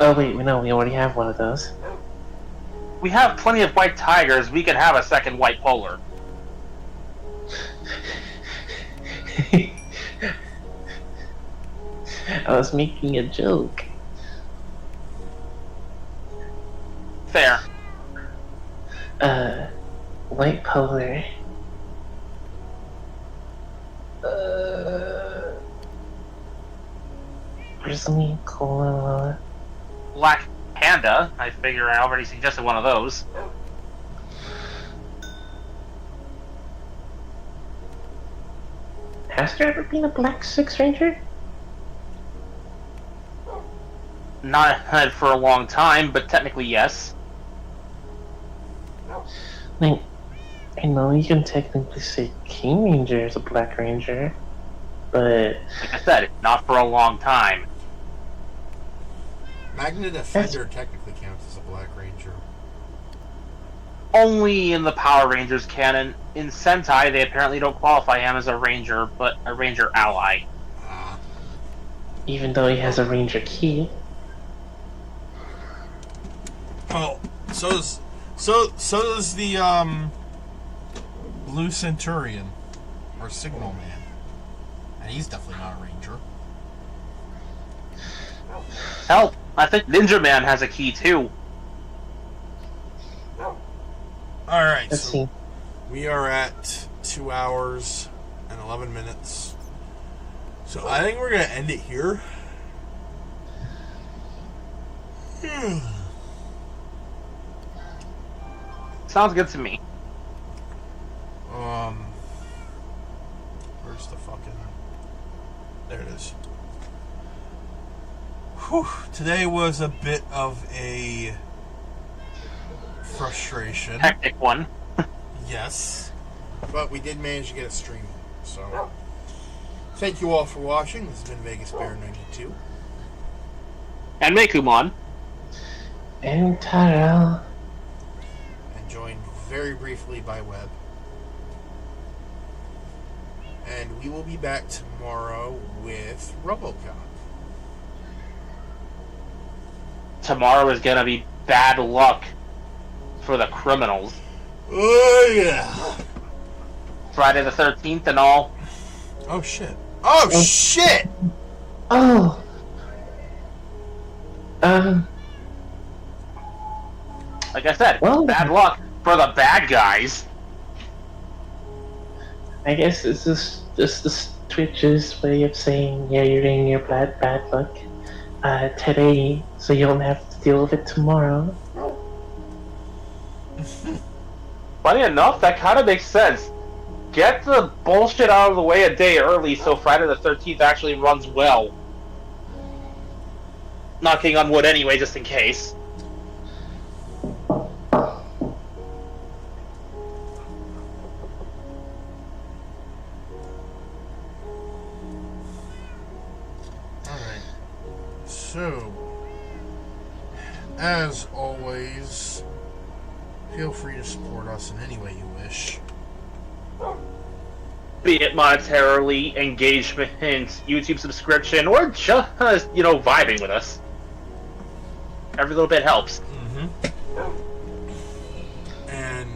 Oh wait, no, we already have one of those. We have plenty of white tigers, we could have a second white polar. I was making a joke. Fair. White polar. Grizzly, koala. Black Panda. I figure I already suggested one of those. Has there ever been a black Six Ranger? Not had for a long time, but technically yes. Like, I know you can technically say King Ranger is a Black Ranger, but Like I said, not for a long time. Magna Defender technically counts as a Black Ranger. Only in the Power Rangers canon. In Sentai, they apparently don't qualify him as a Ranger, but a Ranger ally. even though he has a Ranger key. Oh, so does the Blue Centurion or Signal Man, and he's definitely not a Ranger. Hell, I think Ninja Man has a key too. All right, Let's so see. we are at 2 hours and 11 minutes. So I think we're gonna end it here. Sounds good to me. Where's the fucking... There it is. Whew. Today was a bit of a frustration. Hectic one. Yes. But we did manage to get a stream in, so... Thank you all for watching. This has been Vegas Bear 92. And Mekumon. And Taro. And joined very briefly by Webb. And we will be back tomorrow with RoboCop. Tomorrow is gonna be bad luck for the criminals. Oh, yeah. Friday the 13th and all. Oh, shit. Oh, shit! Oh! Like I said, Well- bad luck for the bad guys. I guess this is this Twitch's way of saying, yeah, you're getting your bad luck today, so you don't have to deal with it tomorrow. Funny enough, that kind of makes sense. Get the bullshit out of the way a day early so Friday the 13th actually runs well. Knocking on wood anyway, just in case. Alright. So, as always, feel free to support us in any way you wish. Be it monetarily, engagement, YouTube subscription, or just, vibing with us. Every little bit helps. And,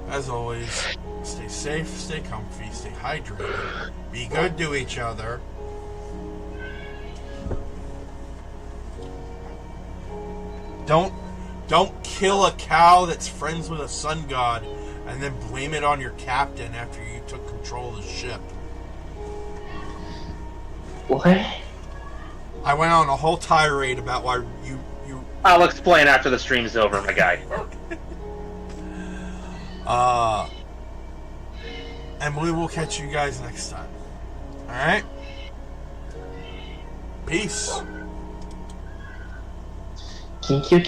as always, stay safe, stay comfy, stay hydrated, be good to each other. Don't kill a cow that's friends with a sun god and then blame it on your captain after you took control of the ship. What? I went on a whole tirade about why you I'll explain after the stream's over, my guy. and we will catch you guys next time. Alright? Peace. Kinkyu